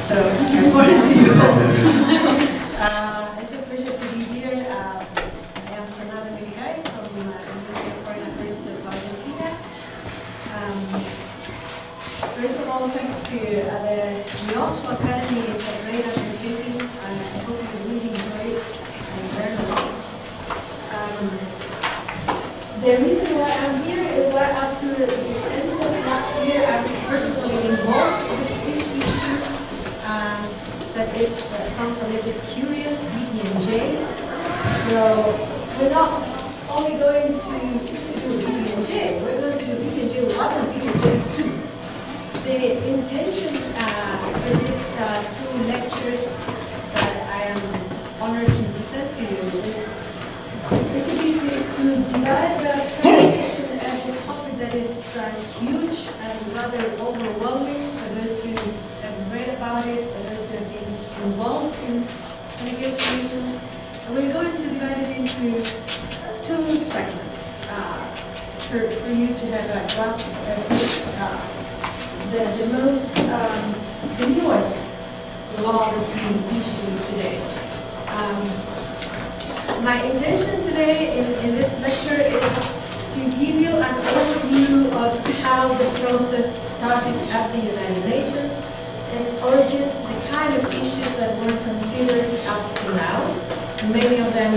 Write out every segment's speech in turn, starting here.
So, according to you, it's a pleasure to be here. I am Fernanda Millicay from the Ministry of Foreign Affairs of Argentina. First of all, thanks to the Yeosu Academy. It's a great opportunity, and I hope you really enjoy it and learn a lot. The reason why I'm here is that up to the end of last year, I was personally involved with this issue that sounds a little bit curious, BB&J. So we're not only going to do BB&J, we're going to do BB&J 1 and BB&J 2. The intention for these two lectures that I am honored to present to you is basically to divide the presentation as a topic that is huge and rather overwhelming for those who have read about it, for those who have been involved in negotiations. And we're going to divide it into two segments for you to have a grasp of the newest law receiving issue today. My intention today in this lecture is to give you an overview of how the process started at the United Nations, its origins, the kind of issues that were considered up to now. Many of them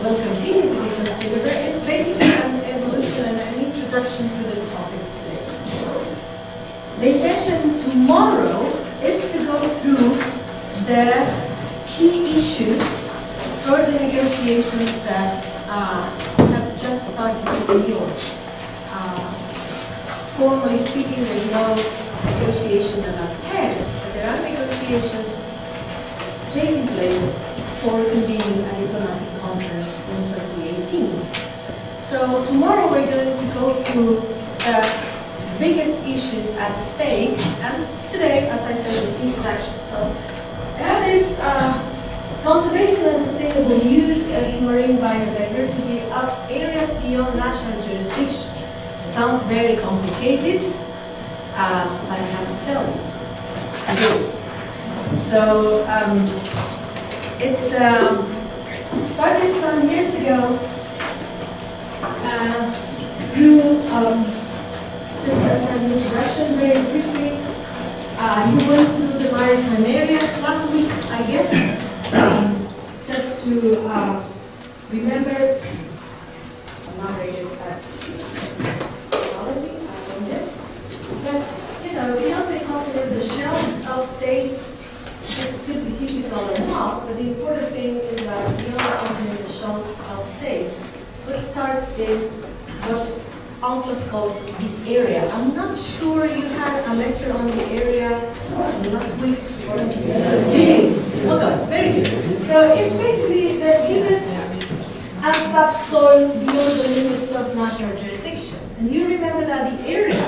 will continue to be considered. It's basically an evolution and an introduction to the topic today. The intention tomorrow is to go through the key issues for the negotiations that have just started in New York. Formally speaking, there's no negotiation about text, but there are negotiations taking place for convening a diplomatic conference in 2018. So tomorrow we're going to go through the biggest issues at stake, and today, as I said, the introduction. So there is conservation and sustainable use of marine biodiversity of areas beyond national jurisdiction. It sounds very complicated, but I have to tell you, it is. So it started some years ago. Just as an introduction, very briefly, you went through the maritime areas last week, I guess. Just to remember, I'm not very good at technology, I guess. But, beyond the continent, the shelves of states, this could be typical or not, but the important thing is that beyond the continent, the shelves of states, what starts is what UNCLOS calls the area. I'm not sure you had a lecture on the area last week. Okay, very good. So it's basically the seabed and subsoil beyond the limits of national jurisdiction. And you remember that the area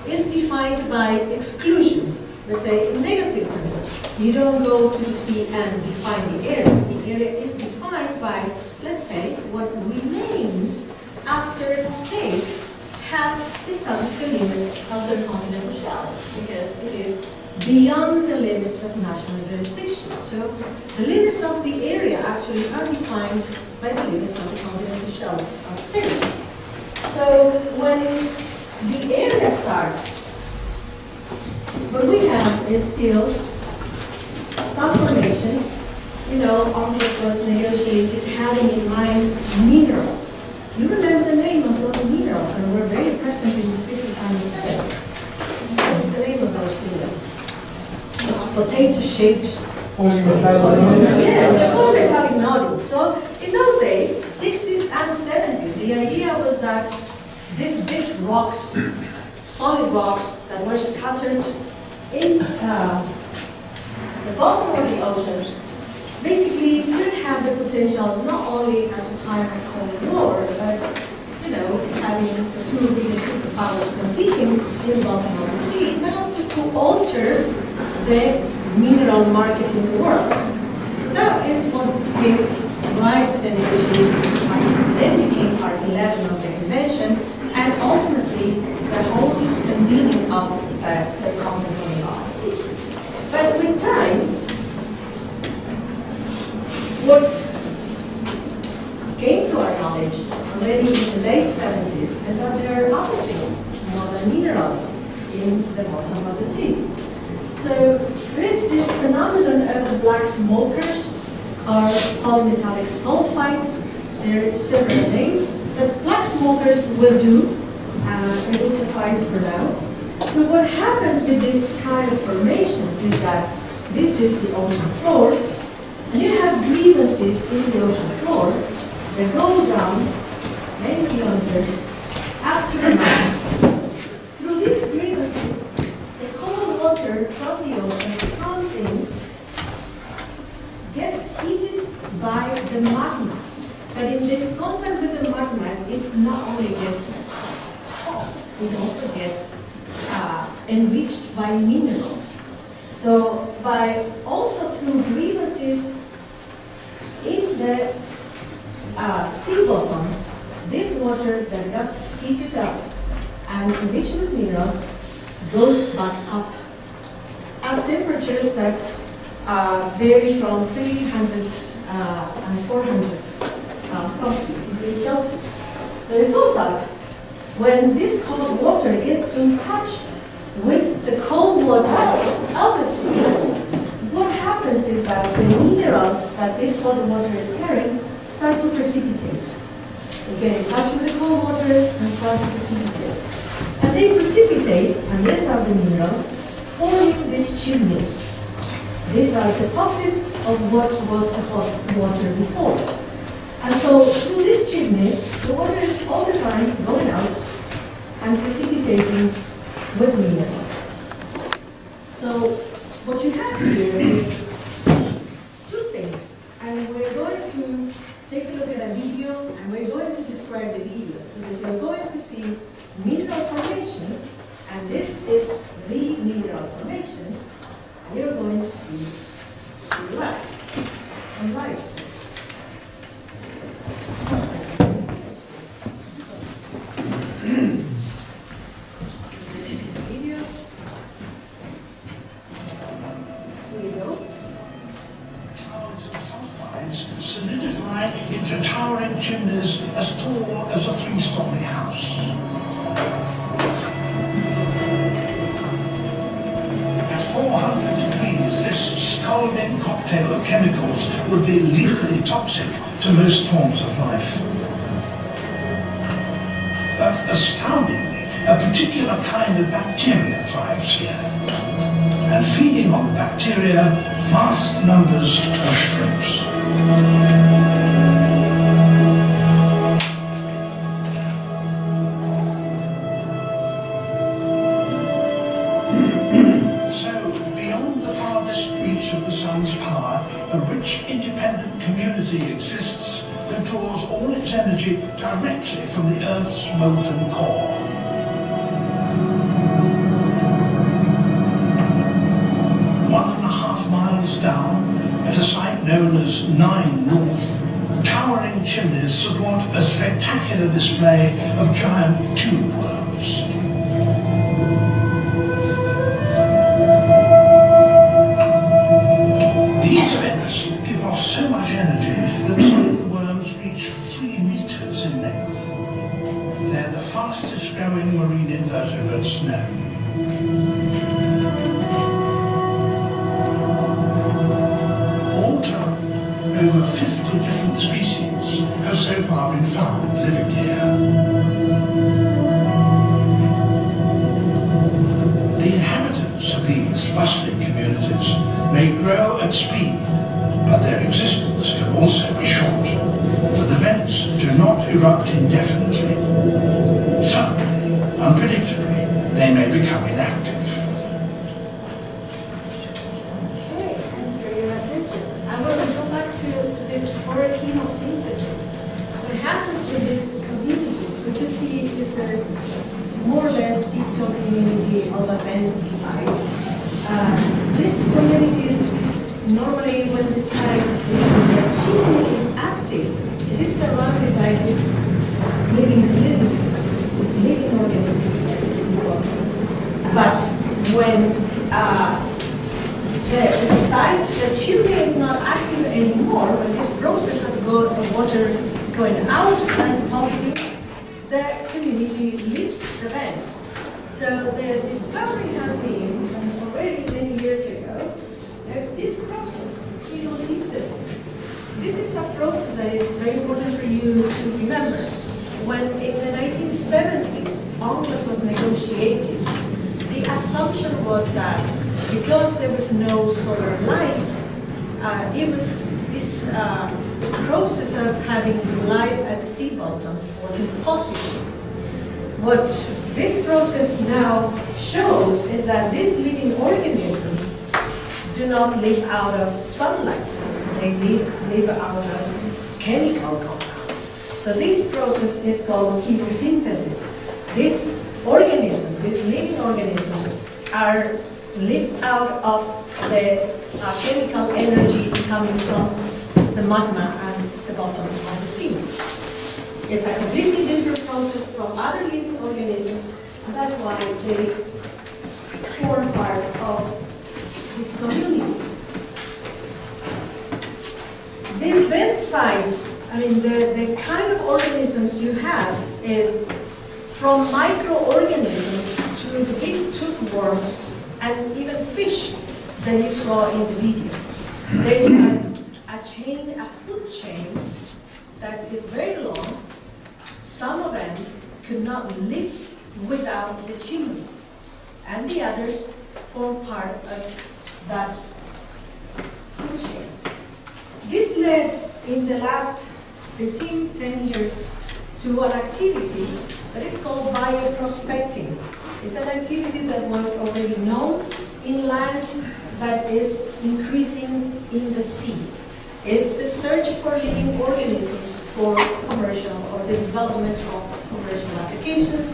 is defined by exclusion. Let's say in negative terms. You don't go to the sea and define the area. The area is defined by, let's say, what remains after the state have established the limits of their continental shelves, because it is beyond the limits of national jurisdiction. So the limits of the area actually are defined by the limits of the continental shelves of states. So when the area starts, what we have is still some formations. UNCLOS was negotiated having in mind minerals. You remember the name of those minerals, and were very present in the 60s and the 70s. What was the name of those minerals? It was potato-shaped. Yes, they're polymetallic nodules. So in those days, 60s and 70s, the idea was that these big rocks, solid rocks that were scattered in the bottom of the oceans, basically could have the potential not only at the time of Cold War, but having the two biggest superpowers competing in the bottom of the sea, but also to alter the mineral market in the world. That is what gave rise to the negotiations, then became Part 11 of the convention, and ultimately the whole convening of the conference on the Baltic Sea. But with time, what came to our knowledge already in the late 70s is that there are other things, more than minerals, in the bottom of the seas. So there is this phenomenon of the black smokers, or polymetallic sulfides. There are several names, but black smokers will do. It will suffice for now. But what happens with this kind of formations is that this is the ocean floor, and you have grievances in the ocean floor that go down many kilometers up to the land. Through these grievances, the cold water from the ocean comes in, gets heated by the magma. But in this contact with the magma, it not only gets hot, it also gets enriched by minerals. So by also through grievances in the sea bottom, this water that gets heated up and enriched with minerals goes back up at temperatures that vary from 300 and 400 degrees Celsius. So it goes up. When this hot water gets in touch with the cold water of the sea, what happens is that the minerals that this hot water is carrying start to precipitate. They get in touch with the cold water and start to precipitate. And they precipitate, and these are the minerals, forming these chimneys. These are deposits of what was the hot water before. And so through these chimneys, the water is all the time going out and precipitating with minerals. So what you have here is two things. And we're going to take a look at a video, and we're going to describe the video, because we're going to see mineral formations, and this is the mineral formation, and you're going to see life and life. Solidify into towering chimneys as tall as a 3-story house. At 400 degrees, this scalding cocktail of chemicals would be lethally toxic to most forms of life. But astoundingly, a particular kind of bacteria thrives here. And feeding on the bacteria, vast numbers of shrimps. So, beyond the farthest reach of the sun's power, a rich, independent community exists that draws all its energy directly from the Earth's molten core. Down, at a site known as 9 North, towering chimneys support a spectacular display of giant tube worms. These vents give off so much energy that some of the worms reach 3 meters in length. They're the fastest growing marine invertebrates known. Over 50 different species have so far been found living here. The inhabitants of these bustling communities may grow at speed, but their existence can also be short, for the vents do not erupt indefinitely. Suddenly, unpredictably, they may become inactive. What happens with these communities, what you see is that more or less typical community of a vent site. These communities, normally when the site is active, it is surrounded by these living communities, these living organisms like the sea water. But when the decide that chimney is not active anymore, when this process of water going out and positive, the community leaves the vent. So the discovery has been, already many years ago, that this process, photosynthesis, this is a process that is very important for you to remember. When in the 1970s, UNCLOS was negotiated, the assumption was that because there was no solar light, it was this process of having life at the sea bottom was impossible. What this process now shows is that these living organisms do not live out of sunlight. They live out of chemical compounds. So this process is called photosynthesis. These organisms, these living organisms, are lived out of the chemical energy coming from the magma and the bottom of the sea. It's a completely different process from other living organisms, and that's why they form part of these communities. The vent sites, I mean, the kind of organisms you have is from microorganisms to the big tooth worms and even fish that you saw in the video. There is a chain, a food chain that is very long. Some of them could not live without the chimney, and the others form part of that food chain. This led in the last 10 years to an activity that is called bioprospecting. It's an activity that was already known inland but is increasing in the sea. It's the search for living organisms for commercial or the development of commercial applications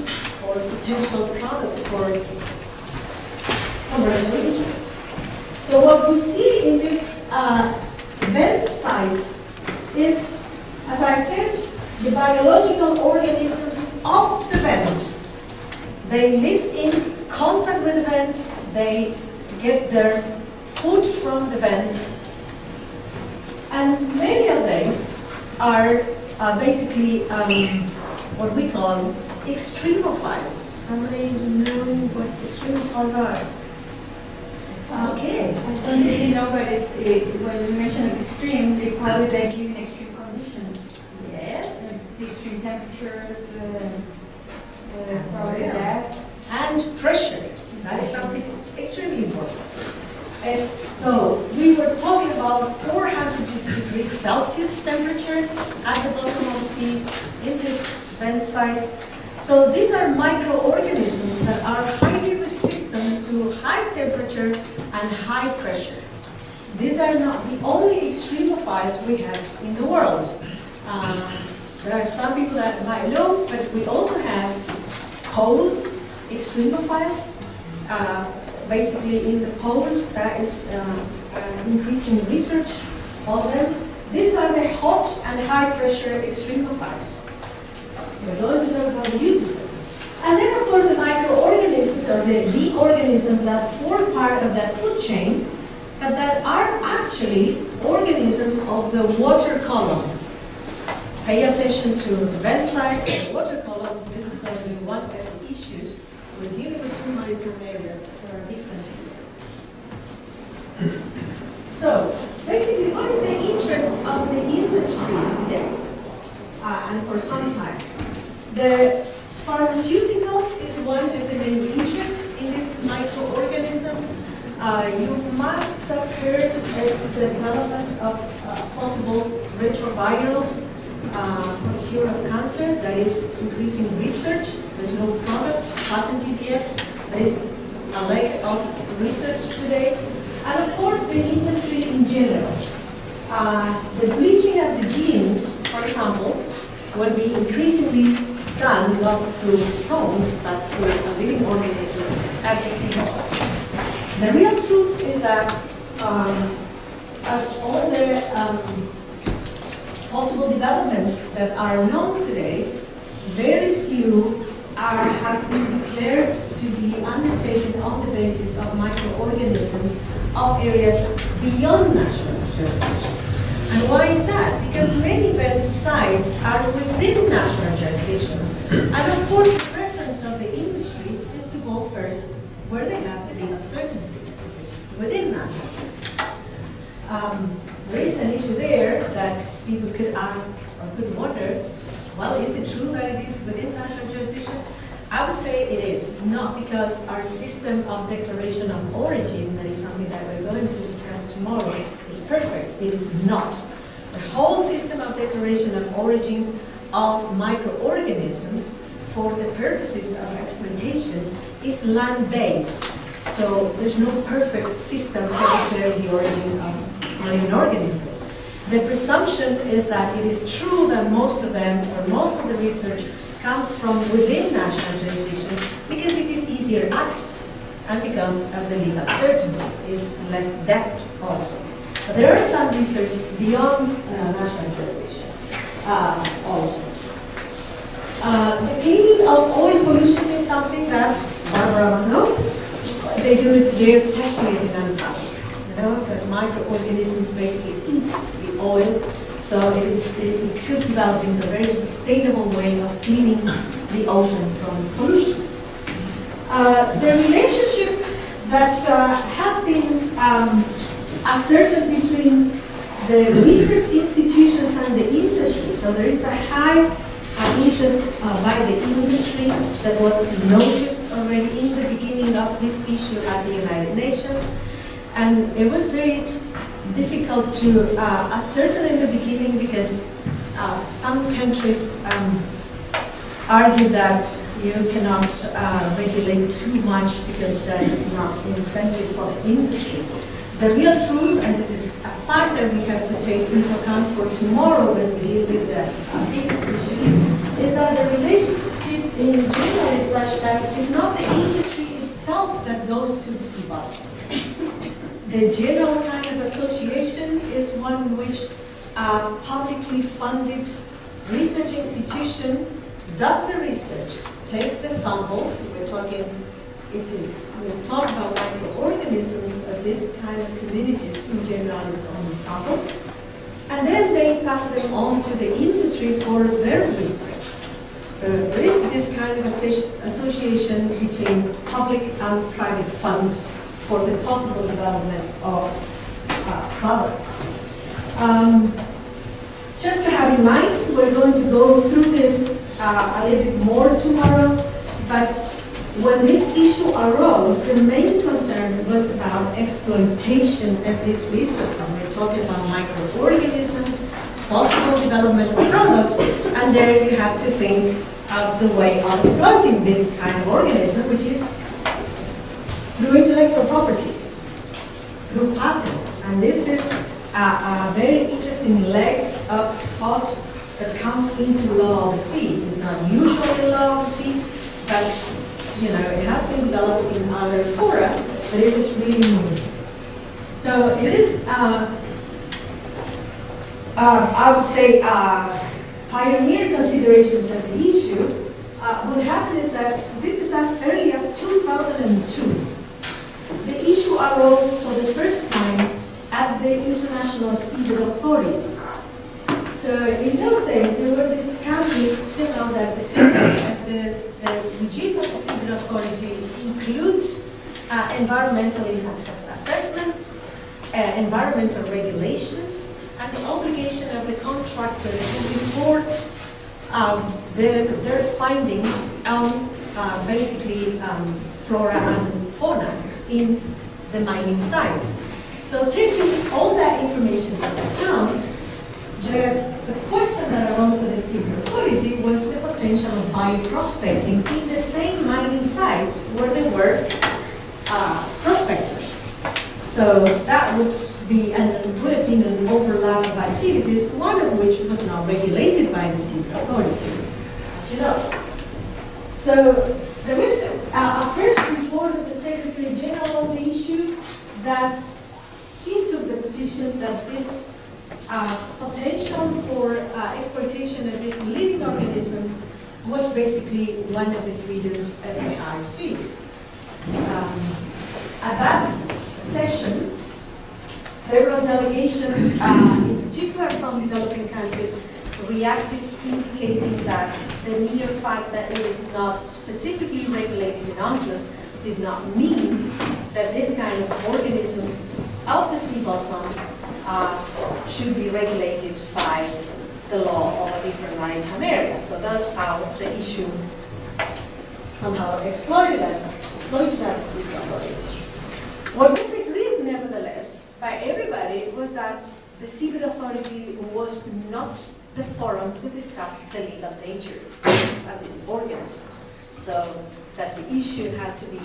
or potential products for commercial interest. So what we see in this vent sites is, as I said, the biological organisms of the vent. They live in contact with the vent, they get their food from the vent, and many of these are basically what we call extremophiles. Somebody know what extremophiles are? Okay. I don't really know, but it's when you mention extreme, they probably they live in extreme conditions. Yes. The extreme temperatures, probably Yes. that. And pressure. That is something extremely important. So we were talking about 400 degrees Celsius temperature at the bottom of the sea in these vent sites. So these are microorganisms that are highly resistant to high temperature and high pressure. These are not the only extremophiles we have in the world. There are some people that might know, but we also have cold extremophiles. Basically in the poles, that is increasing research of them. These are the hot and high pressure extremophiles. We're going to talk about the uses of them. And then of course the microorganisms or the organisms that form part of that food chain, but that are actually organisms of the water column. Pay attention to the vent side and the water column. This is going to be one of the issues. We're dealing with two maritime areas that are different here. So, basically, what is the interest of the industry today? And for some time. The pharmaceuticals is one of the main interests in these microorganisms. You must have heard of the development of possible retrovirals for the cure of cancer. That is increasing research. There's no product patented yet. There is a lack of research today. And of course, the industry in general. The bleaching of the genes, for example, will be increasingly done not through stones, but through a living organism at the seabed. The real truth is that of all the possible developments that are known today, very few have been declared to be undertaken on the basis of microorganisms of areas beyond national jurisdiction. And why is that? Because many event sites are within national jurisdictions. And of course, the preference of the industry is to go first where they have legal certainty, which is within national jurisdiction. There is an issue there that people could ask or could wonder, well, is it true that it is within national jurisdiction? I would say it is, not because our system of declaration of origin, that is something that we're going to discuss tomorrow, is perfect. It is not. The whole system of declaration of origin of microorganisms for the purposes of exploitation is land-based. So there's no perfect system for declaring the origin of marine organisms. The presumption is that it is true that most of them, or most of the research, comes from within national jurisdiction because it is easier access and because of the legal certainty is less depth also. But there is some research beyond national jurisdiction also. The cleaning of oil pollution is something that Barbara must know. They do it, they're testing it in Antarctica. You know, that microorganisms basically eat the oil. So it could develop into a very sustainable way of cleaning the ocean from pollution. The relationship that has been asserted between the research institutions and the industry. So there is a high interest by the industry that was noticed already in the beginning of this issue at the United Nations. And it was very difficult to ascertain in the beginning because some countries argue that you cannot regulate too much because that is not incentive for the industry. The real truth, and this is a fact that we have to take into account for tomorrow when we deal with the biggest issue, is that the relationship in general is such that it's not the industry itself that goes to the seabed. The general kind of association is one in which a publicly funded research institution does the research, takes the samples. We're talking, if we talk about microorganisms of this kind of communities, in general it's only samples, and then they pass them on to the industry for their research. There is this kind of association between public and private funds for the possible development of products. Just to have in mind, we're going to go through this a little bit more tomorrow, but when this issue arose, the main concern was about exploitation of this resource. And we're talking about microorganisms, possible development of products, and there you have to think of the way of exploiting this kind of organism, which is through intellectual property, through patents. And this is a very interesting leg of thought that comes into law of the sea. It's not usual in law of the sea, but you know, it has been developed in other fora, but it is really new. So it is, I would say, pioneer considerations of the issue. What happened is that this is as early as 2002. The issue arose for the first time at the International Seabed Authority. So in those days, there were these countries, you know, that the regime of the Seabed Authority includes environmental assessments, environmental regulations, and the obligation of the contractor to report their findings on basically flora and fauna in the mining sites. So taking all that information into account, the question that arose at the Seabed Authority was the potential of bioprospecting in the same mining sites where there were prospectors. So that would be, and would have been an overlap of activities, one of which was not regulated by the Seabed Authority, as you know. So there was a first report of the Secretary General on the issue that he took the position that this potential for exploitation of these living organisms was basically one of the freedoms of the high seas. At that session, Several delegations, in particular from developing countries, reacted, indicating that the mere fact that it is not specifically regulated in UNCLOS did not mean that this kind of organisms of the sea bottom should be regulated by the law of a different maritime area. So that's how the issue somehow exploited at the sea authority. What was agreed, nevertheless, by everybody was that the civil authority was not the forum to discuss the legal nature of these organisms. So that the issue had to be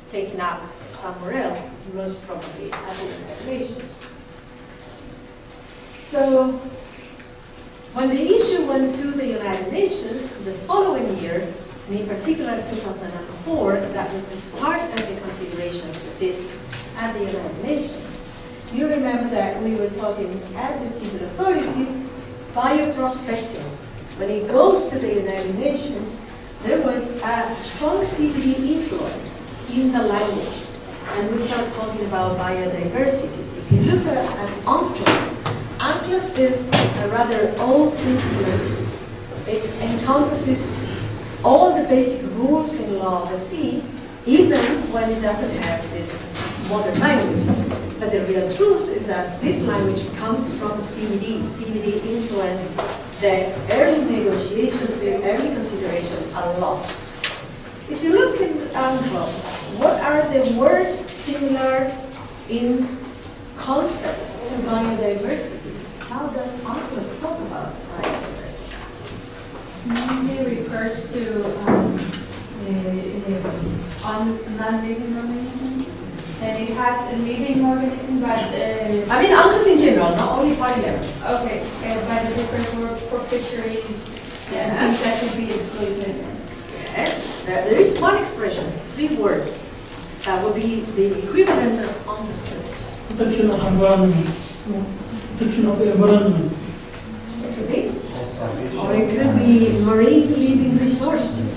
taken up somewhere else, most probably at the United Nations. So when the issue went to the United Nations, the following year, and in particular 2004, that was the start of the considerations of this at the United Nations. You remember that we were talking at the civil authority, bioprospecting. When it goes to the United Nations, there was a strong CBD influence in the language. And we start talking about biodiversity. If you look at UNCLOS, UNCLOS is a rather old instrument. It encompasses all the basic rules in law of the sea, even when it doesn't have this modern language. But the real truth is that this language comes from CBD. CBD influenced the early negotiations, the early consideration a lot. If you look at UNCLOS, what are the words similar in concept to biodiversity? How does UNCLOS talk about biodiversity? Mainly refers to non-living organisms. And it has a living organism, but I mean, UNCLOS in general, not only party level. okay, but the different word for fisheries and things that could be excluded. Yes, there is one expression, 3 words, that would be the equivalent of understood. Protection of environment. Protection of the environment. It could be. Or it could be marine living resources.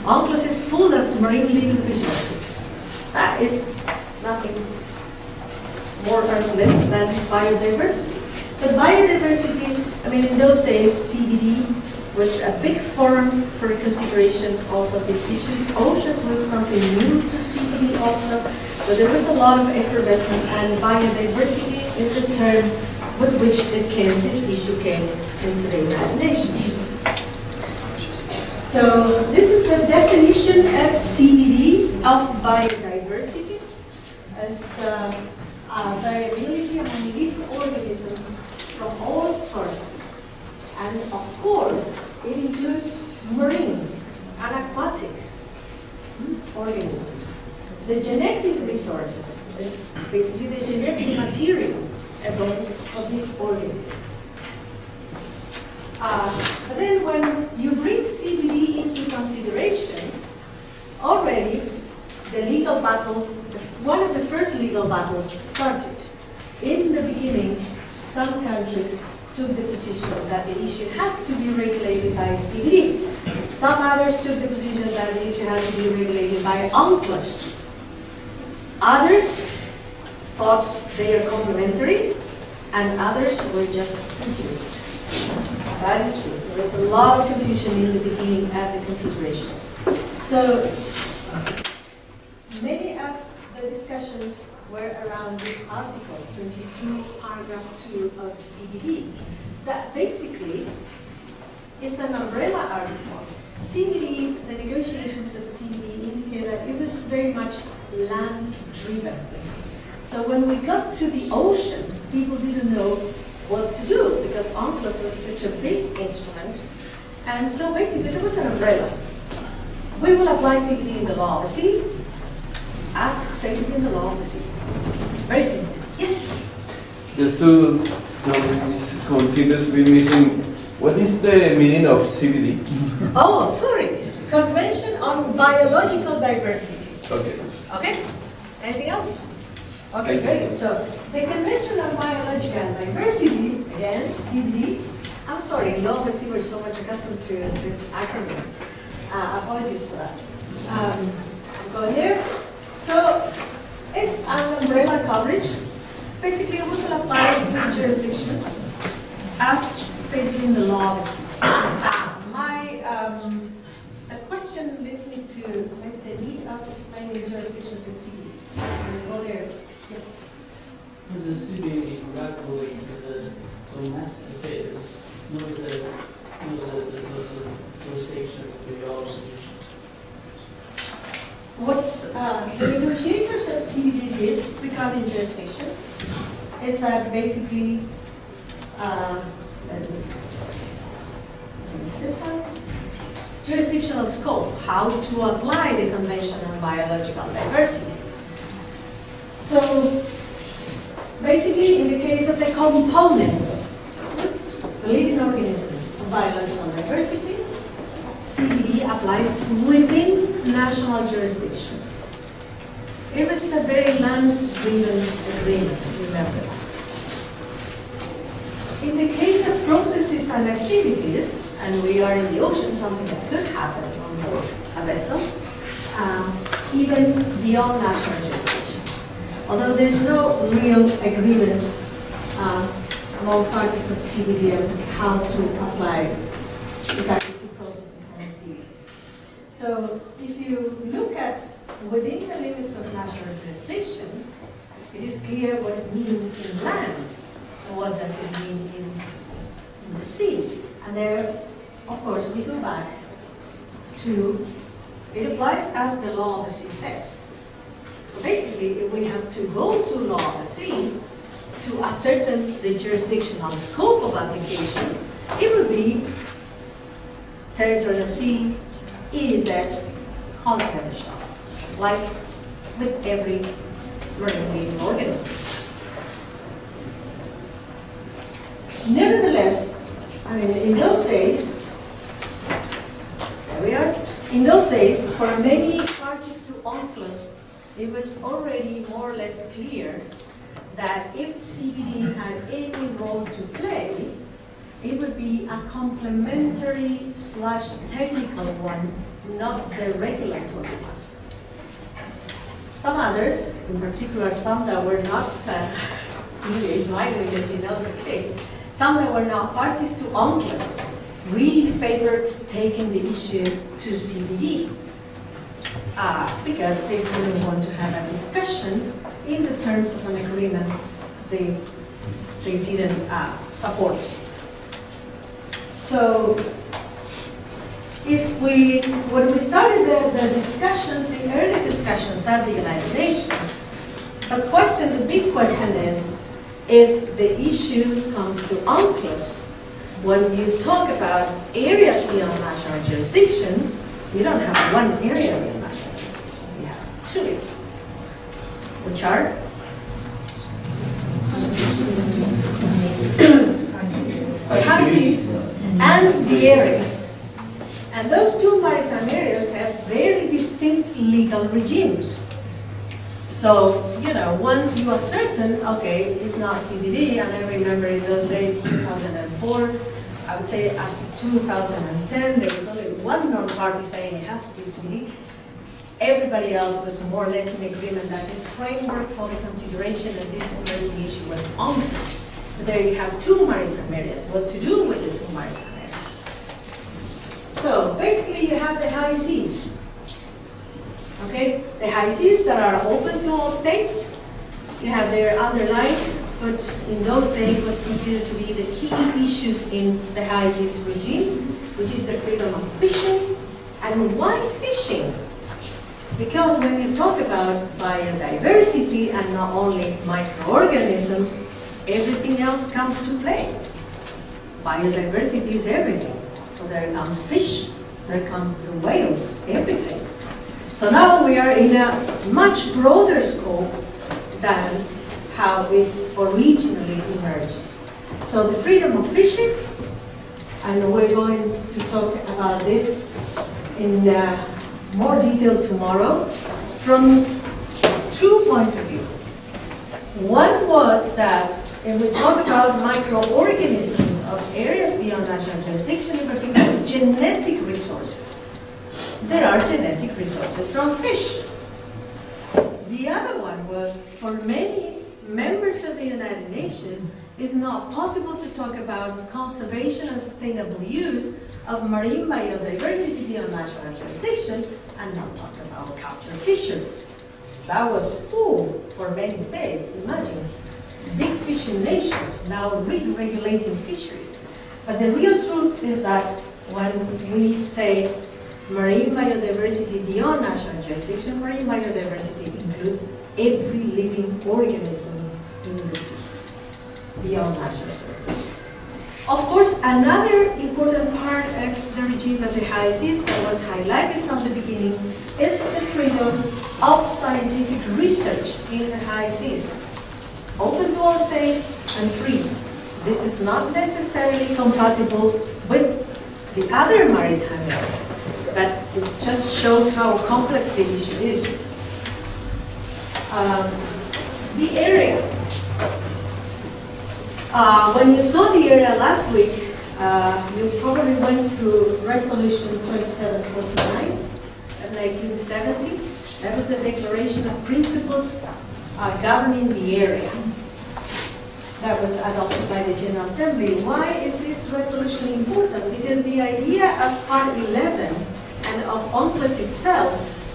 UNCLOS is full of marine living resources. That is nothing more or less than biodiversity. But biodiversity, I mean, in those days, CBD was a big forum for consideration also of these issues. Oceans was something new to CBD also, but there was a lot of effervescence, and biodiversity is the term with which this issue came into the United Nations. So this is the definition of CBD, of biodiversity, as the variability among living organisms from all sources. And of course, it includes marine and aquatic organisms. The genetic resources is basically the genetic material of these organisms. But then when you bring CBD into consideration, already the legal battle, one of the first legal battles started. In the beginning, some countries took the position that the issue had to be regulated by CBD. Some others took the position that the issue had to be regulated by UNCLOS. Others thought they are complementary, and others were just confused. That is true. There was a lot of confusion in the beginning of the considerations. So many of the discussions were around this article, 22, paragraph 2 of CBD, that basically is an umbrella article. CBD, the negotiations of CBD indicate that it was very much land-driven. So when we got to the ocean, people didn't know what to do because UNCLOS was such a big instrument. And so basically there was an umbrella. We will apply CBD in the law of the sea, as stated in the law of the sea. Very simple. Yes? Just to continuously missing, what is the meaning of CBD? Oh, sorry. Convention on Biological Diversity. Okay. Okay? Anything else? Okay, great. So the Convention on Biological Diversity, again, CBD. I'm sorry, law of the sea, we're so much accustomed to this acronym. Apologies for that. I'm going here. So it's an umbrella coverage basically we will apply the jurisdictions as stated in the law. The question leads me to make the need of explaining jurisdictions in CBD. Go there. Yes. The CBD gradually into the domestic affairs, knows the jurisdiction of the Yeosu. What the negotiators at CBD did regarding jurisdiction is that basically, this one, jurisdictional scope, how to apply the Convention on Biological Diversity. So basically, in the case of the components, the living organisms of biological diversity, CBD applies within national jurisdiction. It was a very land-driven agreement, remember that. In the case of processes and activities, and we are in the ocean, something that could happen on board a vessel, even beyond national jurisdiction. Although there's no real agreement among parties of CBD on how to apply exactly to processes and activities. So if you look at within the limits of national jurisdiction, it is clear what it means in land and what does it mean in the sea. And there, of course, we go back to, it applies as the law of the sea says. So basically, if we have to go to law of the sea to ascertain the jurisdictional scope of application, it would be territorial sea, EEZ, continental shelf, like with every marine living organism. Nevertheless, I mean, in those days, there we are, in those days, for many parties to UNCLOS, it was already more or less clear that if CBD had any role to play, it would be a complementary / technical one, not the regulatory one. Some others, in particular some that were not, Julia is smiling because she knows the case, some that were not parties to UNCLOS really favored taking the issue to CBD because they didn't want to have a discussion in the terms of an agreement they didn't support. So when we started the discussions, the early discussions at the United Nations, the big question is, if the issue comes to UNCLOS, when you talk about areas beyond national jurisdiction, you don't have one area beyond national jurisdiction, you have two, which are the high seas and the area. And those two maritime areas have very distinct legal regimes. So, once you are certain, okay, it's not CBD, and I remember in those days, 2004, I would say up to 2010, there was only one non-party saying it has to be CBD. Everybody else was more or less in agreement that the framework for the consideration of this emerging issue was on. But there you have two maritime areas. What to do with the two maritime areas? So basically you have the high seas. Okay, the high seas that are open to all states. You have their underlined, but in those days was considered to be the key issues in the high seas regime, which is the freedom of fishing. And why fishing? Because when you talk about biodiversity and not only microorganisms, everything else comes to play. Biodiversity is everything. So there comes fish, there come the whales, everything. So now we are in a much broader scope than how it originally emerged. So the freedom of fishing, and we're going to talk about this in more detail tomorrow, from 2 points of view. One was that if we talk about microorganisms of areas beyond national jurisdiction, in particular genetic resources, there are genetic resources from fish. The other one was, for many members of the United Nations, it's not possible to talk about conservation and sustainable use of marine biodiversity beyond national jurisdiction and not talk about captured fisheries. That was full for many states, imagine. Big fishing nations now regulating fisheries. But the real truth is that when we say marine biodiversity beyond national jurisdiction, marine biodiversity includes every living organism in the sea, beyond national jurisdiction. Of course, another important part of the regime of the high seas that was highlighted from the beginning is the freedom of scientific research in the high seas. Open to all states and free. This is not necessarily compatible with the other maritime area, but it just shows how complex the issue is. The area. When you saw the area last week, you probably went through Resolution 2749 of 1970. That was the Declaration of Principles governing the area. That was adopted by the General Assembly. Why is this resolution important? Because the idea of Part 11 and of UNCLOS itself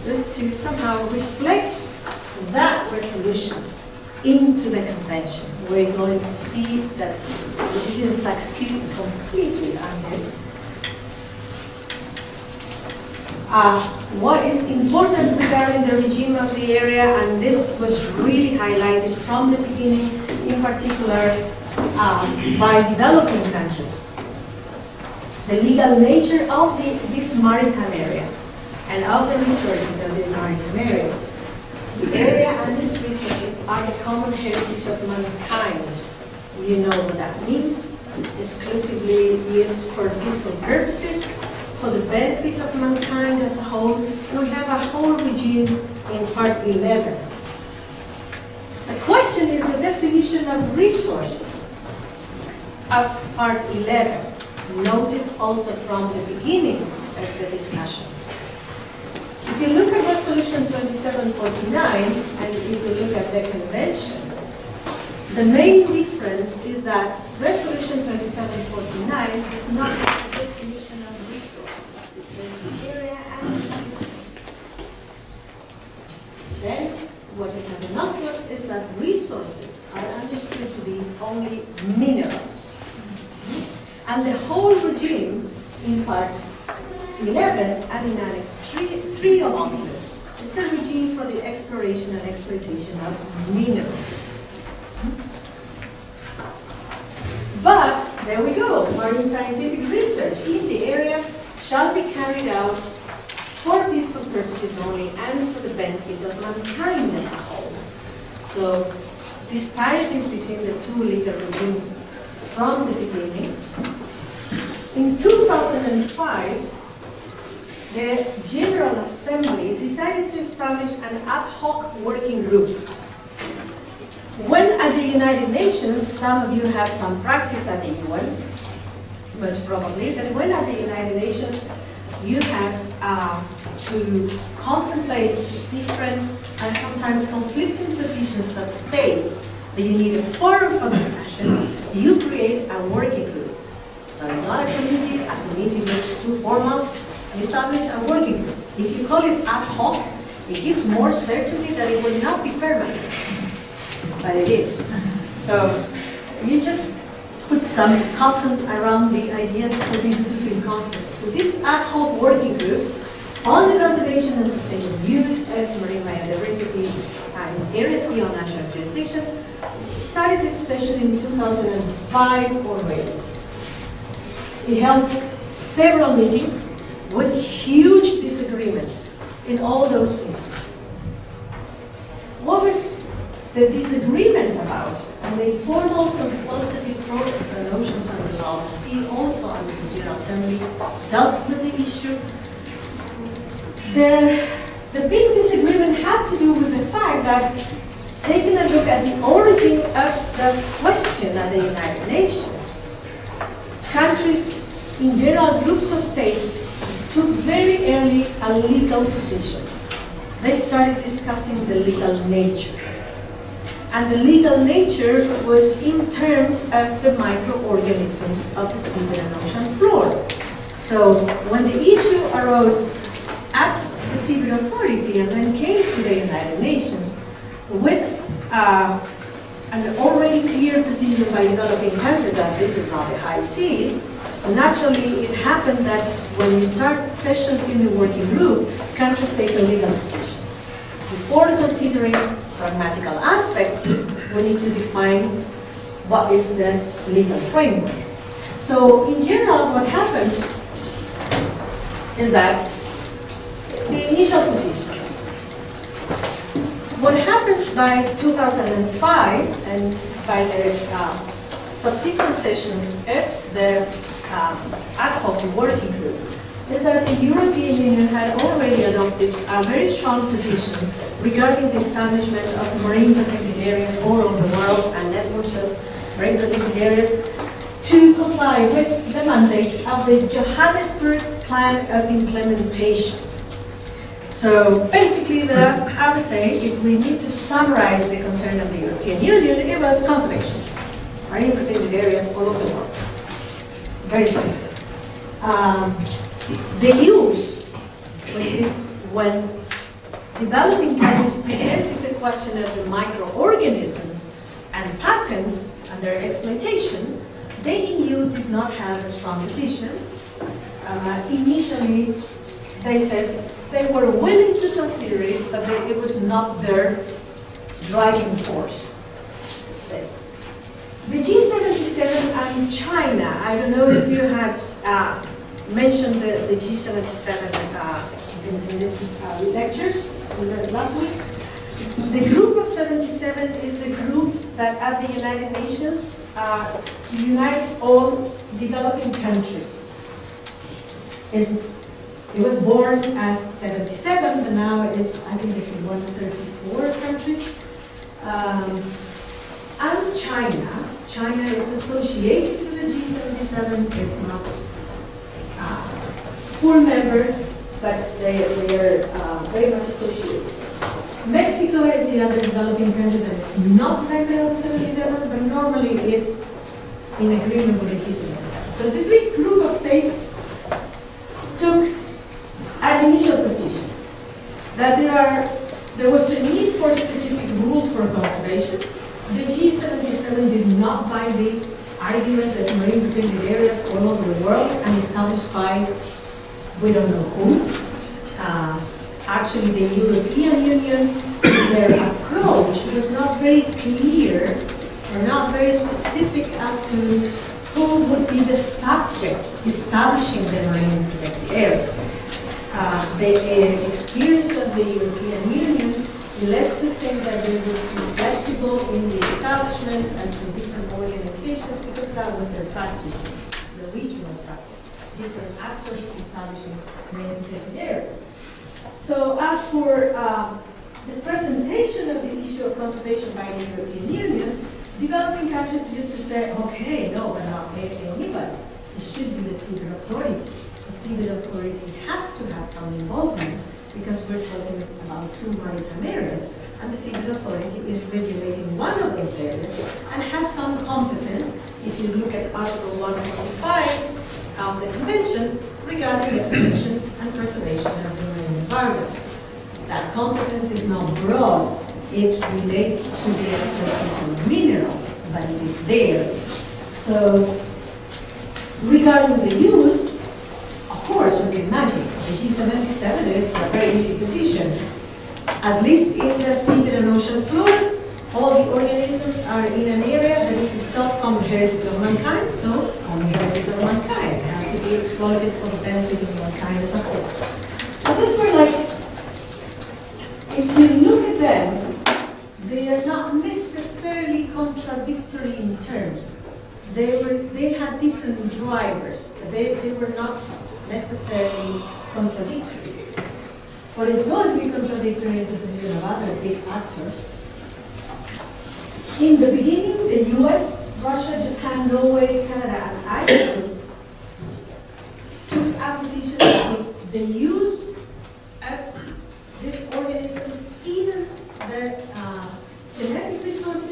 was to somehow reflect that resolution into the convention. We're going to see that we didn't succeed completely on this. What is important regarding the regime of the area, and this was really highlighted from the beginning, in particular by developing countries, the legal nature of this maritime area and of the resources of this maritime area. The area and its resources are the common heritage of mankind. You know what that means. Exclusively used for peaceful purposes, for the benefit of mankind as a whole. And we have a whole regime in Part 11. The question is the definition of resources of Part 11, noticed also from the beginning of the discussion. If you look at Resolution 2749 and if you look at the convention, the main difference is that Resolution 2749 does not have a definition of resources. It says the area and its resources. Then, what it has not closed is that resources are understood to be only minerals. And the whole regime in Part 11 and in Annex 3 of UNCLOS is a regime for the exploration and exploitation of minerals. But, there we go, marine scientific research in the area shall be carried out for peaceful purposes only and for the benefit of mankind as a whole. So, disparities between the two legal regimes from the beginning. In 2005, the General Assembly decided to establish an ad hoc working group. When at the United Nations, some of you have some practice at the UN, most probably, but when at the United Nations, you have to contemplate different and sometimes conflicting positions of states, but you need a forum for discussion. You create a working group. So it's not a committee looks too formal. You establish a working group. If you call it ad hoc, it gives more certainty that it will not be permanent. But it is. So you just put some cotton around the ideas for people to feel confident. So this ad hoc working group on the conservation and sustainable use of marine biodiversity in areas beyond national jurisdiction started this session in 2005 already. It held several meetings with huge disagreement in all those meetings. What was the disagreement about? And the informal consultative process on oceans and the law, the sea also under the General Assembly dealt with the issue. The big disagreement had to do with the fact that, taking a look at the origin of the question at the United Nations, countries, in general groups of states, took very early a legal position. They started discussing the legal nature. And the legal nature was in terms of the microorganisms of the seabed and ocean floor. So when the issue arose at the Seabed Authority and then came to the United Nations with an already clear position by developing countries that this is not the high seas, naturally it happened that when you start sessions in the working group, countries take a legal position. Before considering pragmatical aspects, we need to define what is the legal framework. So in general, what happens is that the initial positions. What happens by 2005 and by the subsequent sessions of the ad hoc working group is that the European Union had already adopted a very strong position regarding the establishment of marine protected areas all over the world and networks of marine protected areas to comply with the mandate of the Johannesburg Plan of Implementation. So basically, I would say, if we need to summarize the concern of the European Union, it was conservation, marine protected areas all over the world. Very simple. The use, which is when developing countries presented the question of the microorganisms and patents and their exploitation, the EU did not have a strong position. Initially, they said they were willing to consider it, but it was not their driving force. The G77 and China, I don't know if you had mentioned the G77 in this lectures last week. The group of 77 is the group that at the United Nations unites all developing countries. It was born as 77, but now I think it's 134 countries. And China is associated to the G77, is not full member, but they are very much associated. Mexico is the other developing country that is not member of 77, but normally is in agreement with the G77. So this big group of states took an initial position that there was a need for specific rules for conservation. The G77 did not buy the argument that marine protected areas all over the world and established by we don't know who. Actually, the European Union, their approach was not very clear or not very specific as to who would be the subject establishing the marine protected areas. The experience of the European Union led to think that they would be flexible in the establishment as to different organizations because that was their practice, the regional practice, different actors establishing marine protected areas. So as for the presentation of the issue of conservation by the European Union, developing countries used to say, okay, no, we're not paying anybody. It should be the Seabed Authority. The Seabed Authority has to have some involvement because we're talking about two maritime areas, and the Seabed Authority is regulating one of those areas and has some competence, if you look at Article 145 of the Convention regarding the protection and preservation of the marine environment. That competence is not broad, it relates to the exploitation of minerals, but it is there. So, regarding the use, of course, you can imagine, the G77 is a very easy position. At least in the seabed and ocean floor, all the organisms are in an area that is itself common heritage of mankind, so common heritage of mankind. It has to be exploited for the benefit of mankind as a whole. So those were like, if you look at them, they are not necessarily contradictory in terms. They had different drivers. They were not necessarily contradictory. What is going to be contradictory is the position of other big actors. In the beginning, the US, Russia, Japan, Norway, Canada, and Iceland took a position that was the use of this organism, even the genetic resources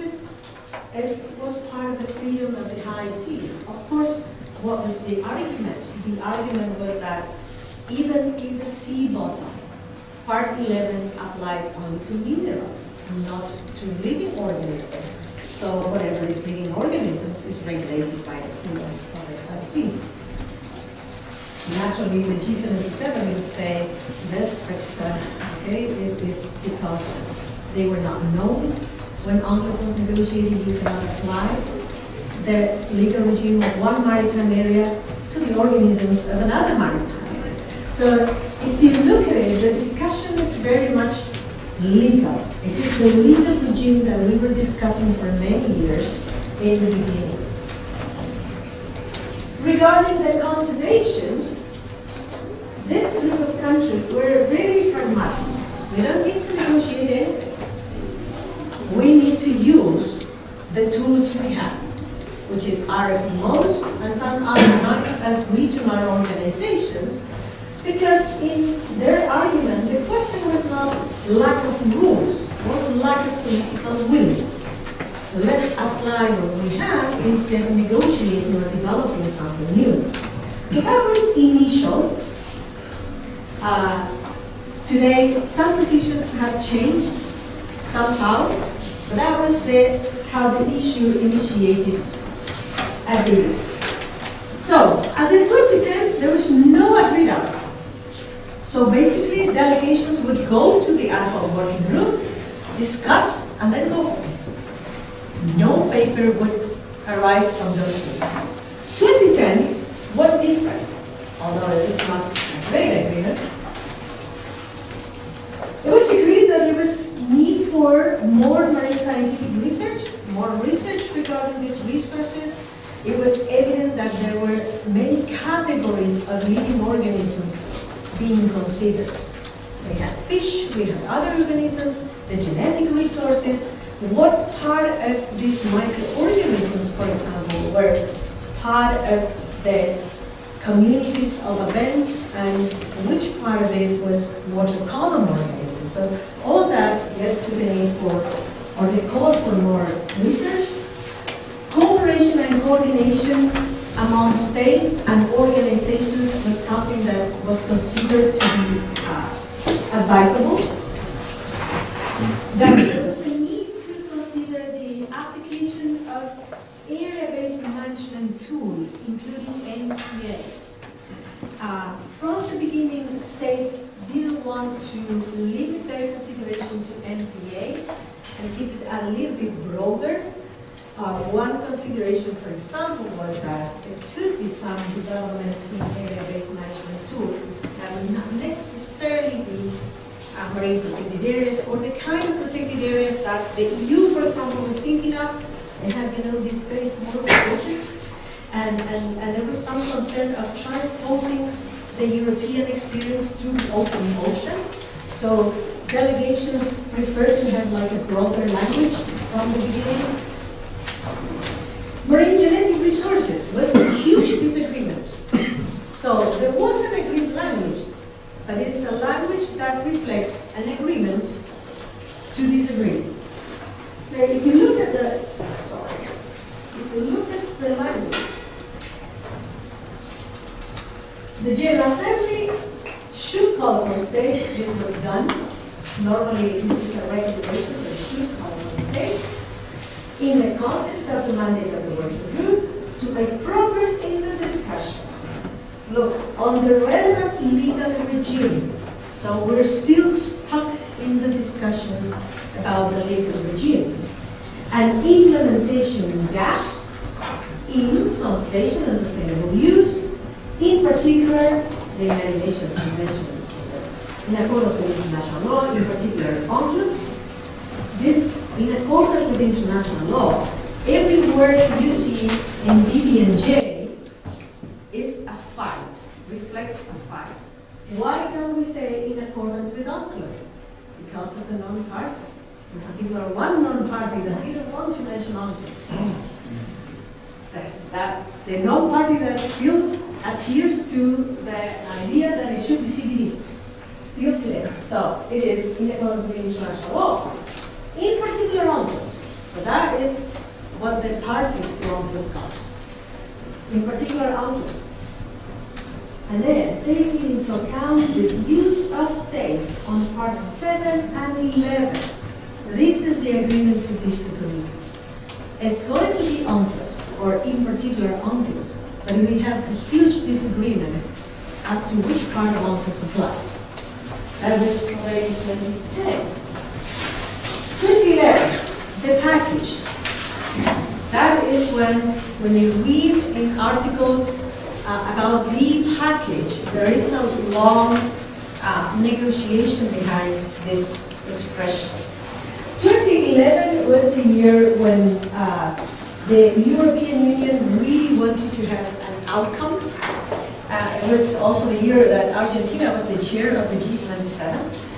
part of the freedom of the high seas. Of course, what was the argument? The argument was that even in the sea bottom, Part 11 applies only to minerals, not to living organisms. So whatever is living organisms is regulated by the freedom of the seas. Naturally, the G77 would say this, okay, it is because they were not known when UNCLOS was negotiated. You cannot apply the legal regime of one maritime area to the organisms of another maritime area. So if you look at it, the discussion is very much legal. It is the legal regime that we were discussing for many years in the beginning. Regarding the conservation, this group of countries were very pragmatic. We don't need to negotiate anything. We need to use the tools we have, which is RFMOs and some other kinds of regional organizations, because in their argument, the question was not lack of rules, it was lack of political will. Let's apply what we have instead of negotiating or developing something new. So that was initial. Today, some positions have changed somehow, but that was how the issue initiated at the end. So, until 2010, there was no agreed outcome. So basically, delegations would go to the ad hoc working group, discuss, and then go home. No paper would arise from those meetings. 2010 was different, although it is not a great agreement. It was agreed that there was need for more marine scientific research, more research regarding these resources. It was evident that there were many categories of living organisms being considered. We had fish, we had other organisms, the genetic resources. What part of these microorganisms, for example, were part of the communities of event, and which part of it was water column organisms? So all that led to the need for, or the call for more research. Cooperation and coordination among states and organizations was something that was considered to be advisable. There was a need to consider the application of area-based management tools, including NPAs. From the beginning, states didn't want to limit their consideration to NPAs and keep it a little bit broader. One consideration, for example, was that there could be some development in area-based management tools that would not necessarily be marine protected areas or the kind of protected areas that the EU, for example, was thinking of. They have, these very small projects, and there was some concern of transposing the European experience to the open ocean. So delegations prefer to have like a broader language from the beginning. Marine genetic resources was a huge disagreement. So there was an agreed language, but it's a language that reflects an agreement to disagree. So if you look at the language, the General Assembly should call upon states. This was done. Normally, this is a regulation, so it should call upon states in the context of the mandate of the working group to make progress in the discussion. Look, on the relevant legal regime, so we're still stuck in the discussions about the legal regime, and implementation gaps in conservation and sustainable use, in particular, the United Nations Convention in accordance with international law, in particular, UNCLOS. This, in accordance with international law, every word you see in BB&J is a fight, reflects a fight. Why don't we say in accordance with UNCLOS? Because of the non-parties. In particular, one non-party that didn't want to mention UNCLOS. The non-party that still adheres to the idea that it should be CBD, still today. So it is in accordance with international law. In particular, UNCLOS. So that is what the parties to UNCLOS got, in particular UNCLOS. And then, taking into account the views of states on parts 7 and 11, this is the agreement to disagree. It's going to be UNCLOS, or in particular UNCLOS, but we have a huge disagreement as to which part of UNCLOS applies. That was already 2010. 2011, the package. That is when you read in articles about the package, there is a long negotiation behind this expression. 2011 was the year when the European Union really wanted to have an outcome. It was also the year that Argentina was the chair of the G77.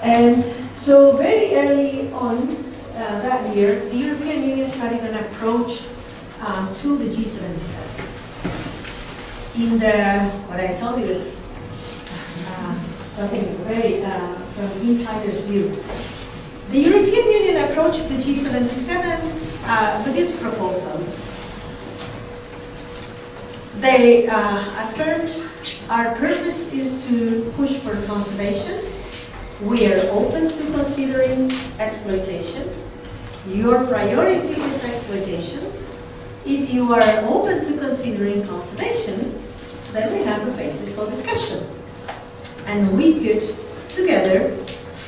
And so very early on that year, the European Union started an approach to the G77. In what I told you is something very from insider's view. The European Union approached the G77 with this proposal. They affirmed our purpose is to push for conservation. We are open to considering exploitation. Your priority is exploitation. If you are open to considering conservation, then we have a basis for discussion. And we could together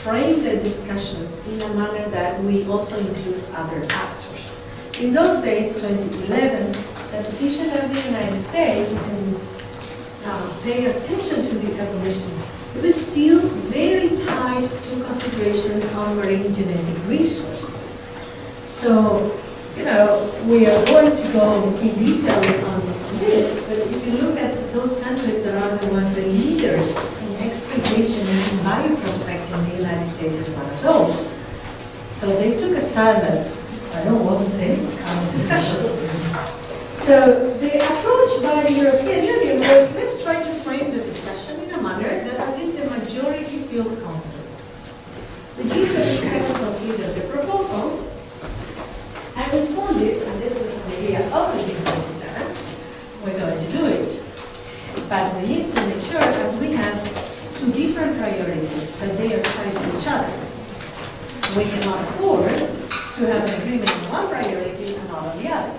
frame the discussions in a manner that we also include other actors. In those days, 2011, the position of the United States, and paying attention to the evolution, it was still very tied to considerations on marine genetic resources. So, we are going to go in detail on this, but if you look at those countries that are the ones, the leaders in exploitation and bioprospecting, the United States is one of those. So they took a stand that I don't want any kind of discussion. So the approach by the European Union was, let's try to frame the discussion in a manner that at least the majority feels confident. The G77 considered the proposal and responded, and this was an idea of the G77, we're going to do it. But we need to make sure, as we have two different priorities, that they are tied to each other. We cannot afford to have an agreement on one priority and not on the other.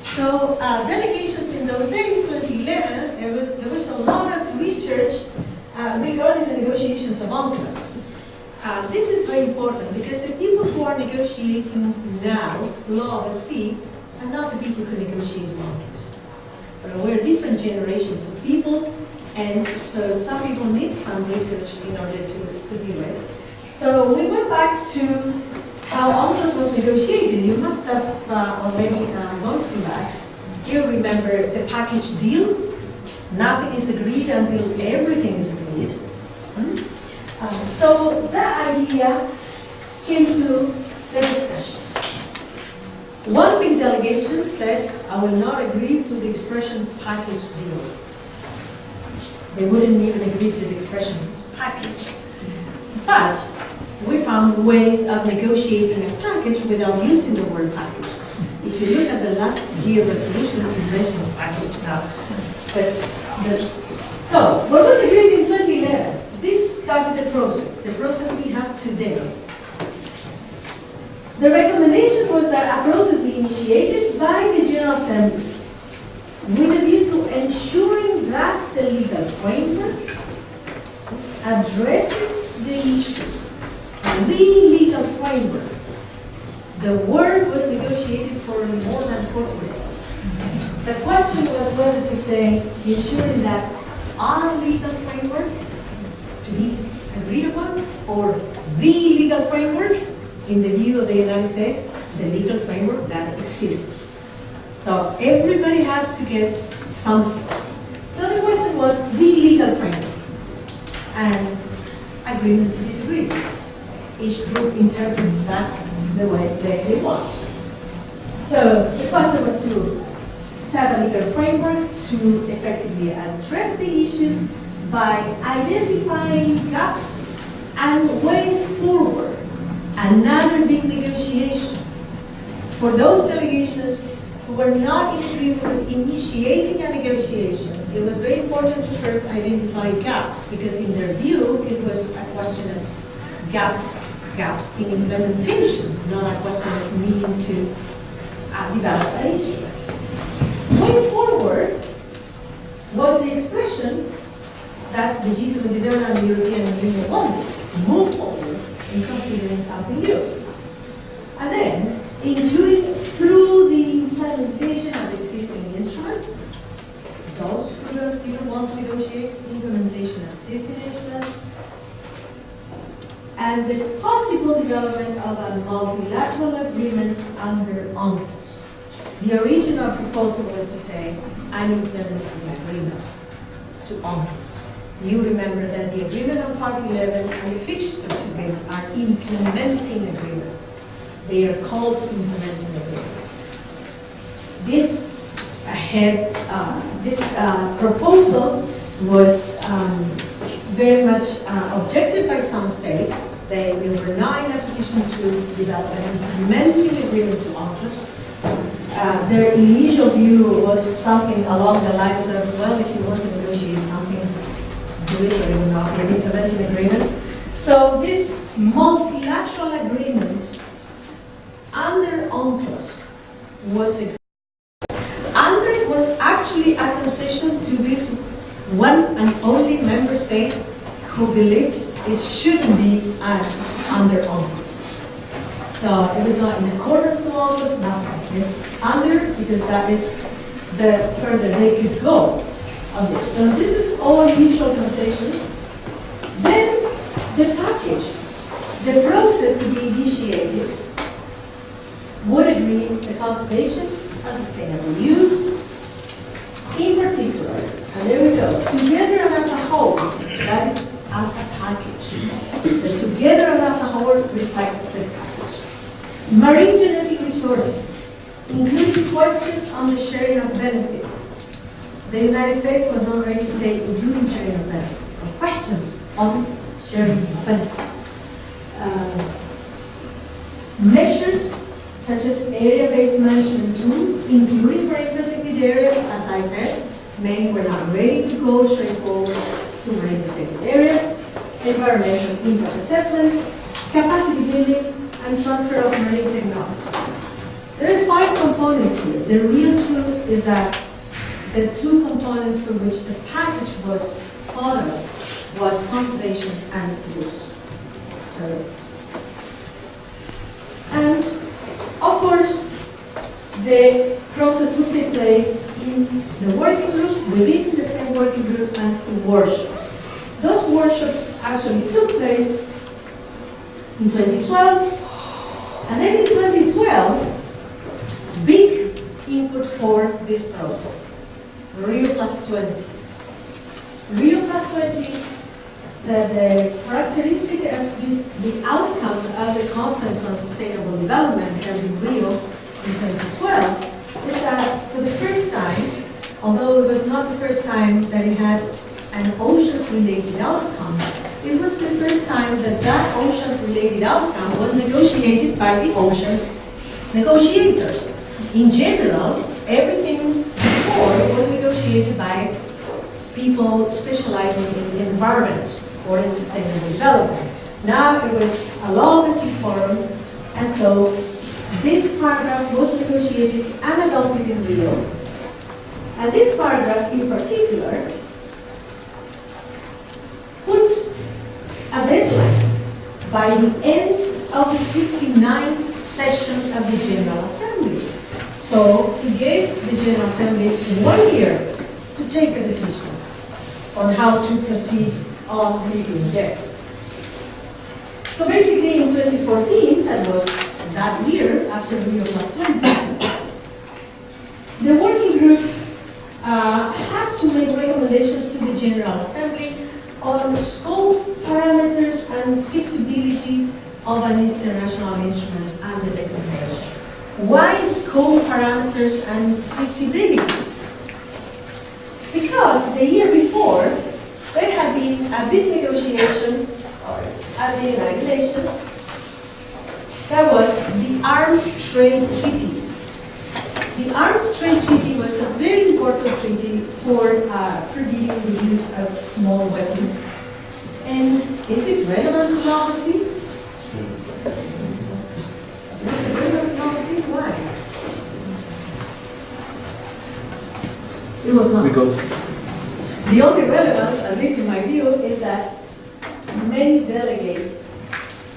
So delegations in those days, 2011, there was a lot of research regarding the negotiations of UNCLOS. This is very important because the people who are negotiating now law of the sea are not the people who negotiate UNCLOS. We're different generations of people, and so some people need some research in order to be ready. So we went back to how UNCLOS was negotiated. You must have already gone through that. You remember the package deal? Nothing is agreed until everything is agreed. So that idea came to the discussions. One big delegation said, I will not agree to the expression package deal. They wouldn't even agree to the expression package. But we found ways of negotiating a package without using the word package. If you look at the last year resolution, it mentions package now. So, what was agreed in 2011? This started the process we have today. The recommendation was that a process be initiated by the General Assembly with a view to ensuring that the legal framework addresses the issues. The legal framework. The word was negotiated for more than 40 days. The question was whether to say ensuring that our legal framework to be agreed upon, or the legal framework, in the view of the United States, the legal framework that exists. So everybody had to get something. So the question was the legal framework, and agreement to disagree. Each group interprets that the way they want. So the question was to have a legal framework to effectively address the issues by identifying gaps and ways forward. Another big negotiation. for those delegations who were not in agreement with initiating a negotiation, it was very important to first identify gaps, because in their view, it was a question of gaps in implementation, not a question of needing to develop an instrument. Ways forward was the expression that the G77 and the European Union wanted to move forward in considering something new. And then, including through the implementation of existing instruments, those who didn't want to negotiate implementation of existing instruments, and the possible development of a multilateral agreement under UNCLOS. The original proposal was to say an implementing agreement to UNCLOS. You remember that the agreement on Part 11 and the fixtures agreement are implementing agreements. They are called implementing agreements. This proposal was very much objected by some states. They were not in a position to develop an implementing agreement to UNCLOS. Their initial view was something along the lines of, well, if you want to negotiate something, do it, but it will not be an implementing agreement. So this multilateral agreement under UNCLOS was agreed. Under it was actually a concession to this one and only member state who believed it shouldn't be under UNCLOS. So it was not in accordance to UNCLOS, not like this under, because that is the further they could go on this. So this is all initial concessions. Then the package, the process to be initiated, would agree the conservation and sustainable use, in particular, and there we go, together and as a whole, that is as a package. The together and as a whole reflects the package. Marine genetic resources, including questions on the sharing of benefits. The United States was not ready to take including sharing of benefits, but questions on sharing of benefits. Measures such as area-based management tools, including marine protected areas, as I said, many were not ready to go straight forward to marine protected areas, environmental impact assessments, capacity building, and transfer of marine technology. There are 5 components here. The real truth is that the 2 components for which the package was thought of was conservation and use. And of course, the process would take place in the working group, within the same working group, and through workshops. Those workshops actually took place in 2012, and then in 2012, big input for this process, Rio Plus 20. Rio Plus 20, the characteristic of this, the outcome of the Conference on Sustainable Development held in Rio in 2012, is that for the first time, although it was not the first time that it had an oceans-related outcome, it was the first time that that oceans-related outcome was negotiated by the oceans negotiators. In general, everything before was negotiated by people specializing in the environment or in sustainable development. Now it was a law of the sea forum, and so this paragraph was negotiated and adopted in Rio. And this paragraph in particular puts a deadline by the end of the 69th session of the General Assembly. So he gave the General Assembly 1 year to take a decision on how to proceed on meeting the objective. So basically in 2014, that was that year after Rio Plus 20, the working group had to make recommendations to the General Assembly on scope, parameters, and feasibility of an international instrument and the declaration. Why scope, parameters, and feasibility? Because the year before, there had been a big negotiation at the United Nations that was the Arms Trade Treaty. The Arms Trade Treaty was a very important treaty for forbidding the use of small weapons. And is it relevant to Law of the Sea? Is it relevant to Law of the Sea? Why? It was not. Because The only relevance, at least in my view, is that many delegates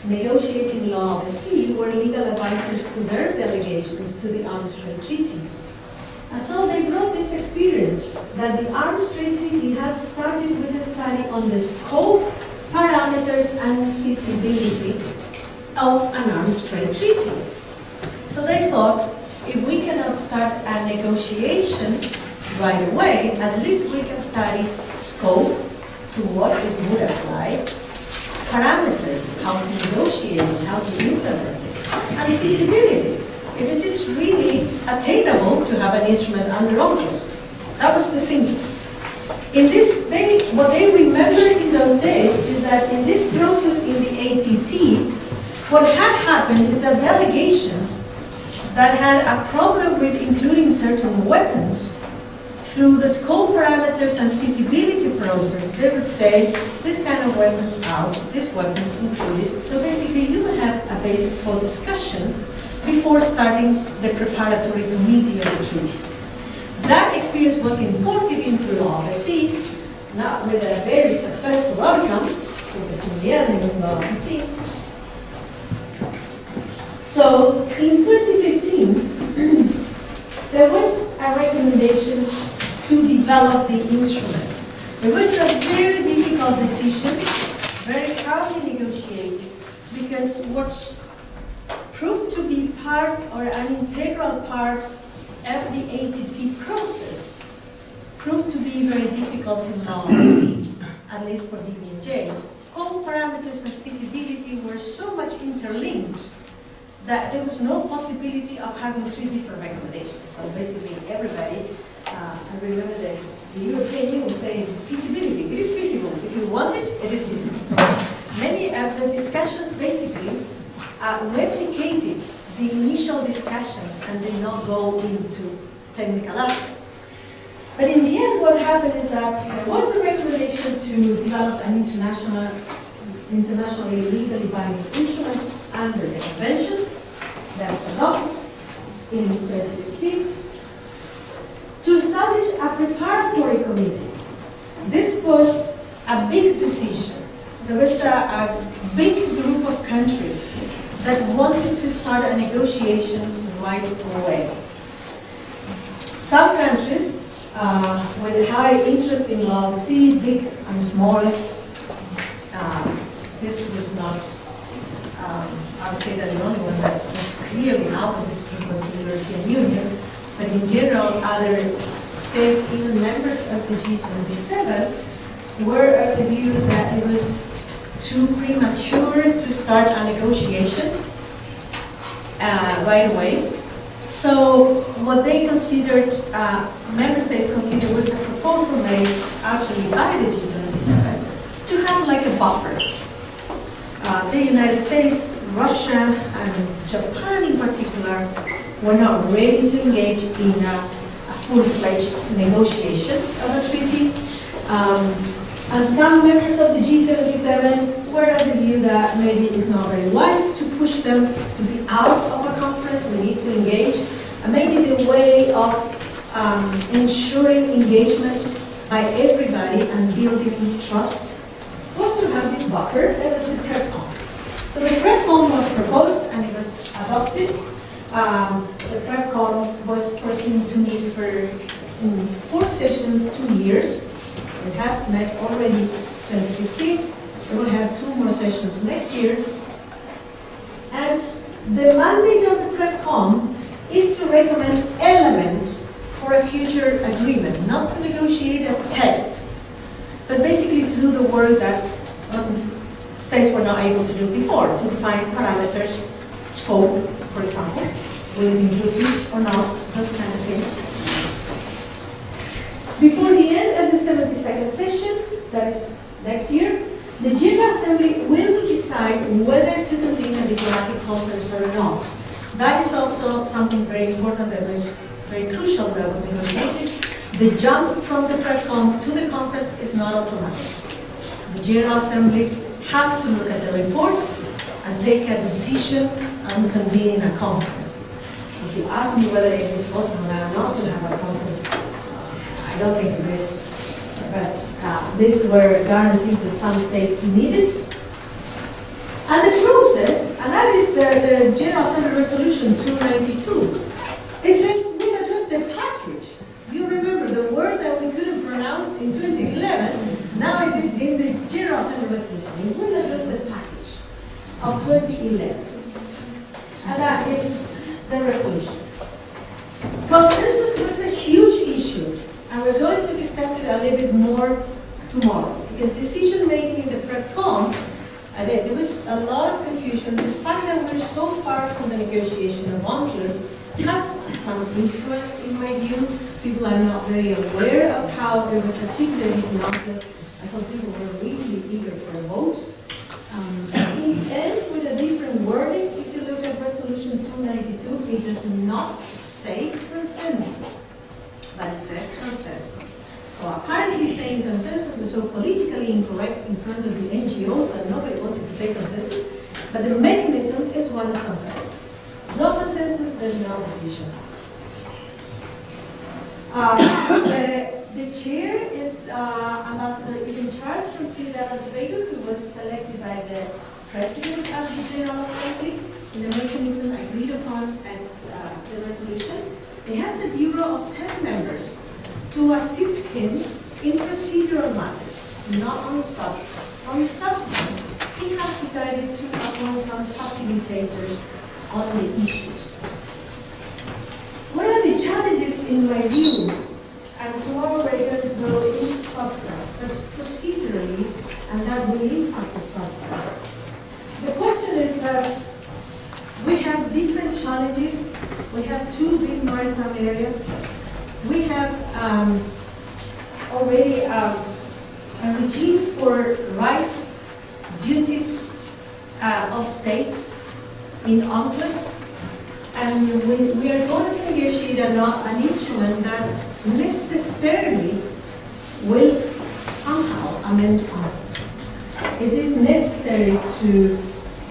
negotiating Law of the Sea were legal advisors to their delegations to the Arms Trade Treaty. And so they brought this experience that the Arms Trade Treaty had started with a study on the scope, parameters, and feasibility of an arms trade treaty. So they thought, if we cannot start a negotiation right away, at least we can study scope, to what it would apply, parameters, how to negotiate, how to implement it, and feasibility, if it is really attainable to have an instrument under UNCLOS. That was the thinking. In this, what they remembered in those days is that in this process in the ATT, what had happened is that delegations that had a problem with including certain weapons, through the scope parameters and feasibility process, they would say, this kind of weapons out, this weapons included. So basically, you would have a basis for discussion before starting the preparatory committee of the treaty. That experience was imported into Law of the Sea, not with a very successful outcome, because in the end it was Law of the Sea. So in 2015, there was a recommendation to develop the instrument. It was a very difficult decision, very hardly negotiated, because what proved to be part or an integral part of the ATT process proved to be very difficult in Law of the Sea, at least for DBNJs. All parameters and feasibility were so much interlinked that there was no possibility of having three different recommendations. So basically everybody, I remember that the European Union was saying feasibility, it is feasible. If you want it, it is feasible. So many of the discussions basically replicated the initial discussions and did not go into technical aspects. But in the end, what happened is that there was the recommendation to develop an internationally legally binding instrument under the convention that was adopted in 2015 to establish a preparatory committee. This was a big decision. There was a big group of countries that wanted to start a negotiation right away. Some countries with high interest in Law of the Sea, big and small, this was not, I would say that the only one that was clearly out of this group was the European Union, but in general, other states, even members of the G77, were of the view that it was too premature to start a negotiation right away. So what they considered, member states considered, was a proposal made actually by the G77 to have like a buffer. The United States, Russia, and Japan in particular were not ready to engage in a full-fledged negotiation of a treaty. And some members of the G77 were of the view that maybe it's not very wise to push them to be out of a conference. We need to engage. And maybe the way of ensuring engagement by everybody and building trust was to have this buffer. That was the PrepCon. So the PrepCon was proposed and it was adopted. The PrepCon was foreseen to meet for 4 sessions, 2 years. It has met already 2016. We will have 2 more sessions next year. And the mandate of the PrepCon is to recommend elements for a future agreement, not to negotiate a text, but basically to do the work that states were not able to do before, to define parameters, scope, for example, will it include fish or not, those kind of things. Before the end of the 72nd session, that is next year, the General Assembly will decide whether to convene a diplomatic conference or not. That is also something very important that was very crucial that was negotiated. The jump from the PRECOM to the conference is not automatic. The General Assembly has to look at the report and take a decision and convene a conference. If you ask me whether it is possible now not to have a conference, I don't think it is. But this is where it guarantees that some states need it. And the process, and that is the General Assembly Resolution 292. It says we'll address the package. You remember the word that we couldn't pronounce in 2011, now it is in the General Assembly Resolution. We will address the package of 2011. And that is the resolution. Consensus was a huge issue, and we're going to discuss it a little bit more tomorrow, because decision making in the PRECOM, there was a lot of confusion. The fact that we're so far from the negotiation of UNCLOS has some influence, in my view. People are not very aware of how it was articulated in UNCLOS, and some people were really eager for a vote. In the end, with a different wording, if you look at Resolution 292, it does not say consensus, but it says consensus. So apparently saying consensus was so politically incorrect in front of the NGOs that nobody wanted to say consensus, but the mechanism is one of consensus. No consensus, there's no decision. The chair is Ambassador Ibn Charles from Trinidad and Tobago, who was selected by the President of the General Assembly in the mechanism agreed upon at the resolution. He has a bureau of 10 members to assist him in procedural matters, not on substance. On substance, he has decided to appoint some facilitators on the issues. What are the challenges in my view? And tomorrow we're going to go into substance, but procedurally, and that will impact the substance. The question is that we have different challenges. We have two big maritime areas. We have already a regime for rights, duties of states in UNCLOS, and we are going to negotiate an instrument that necessarily will somehow amend UNCLOS. It is necessary to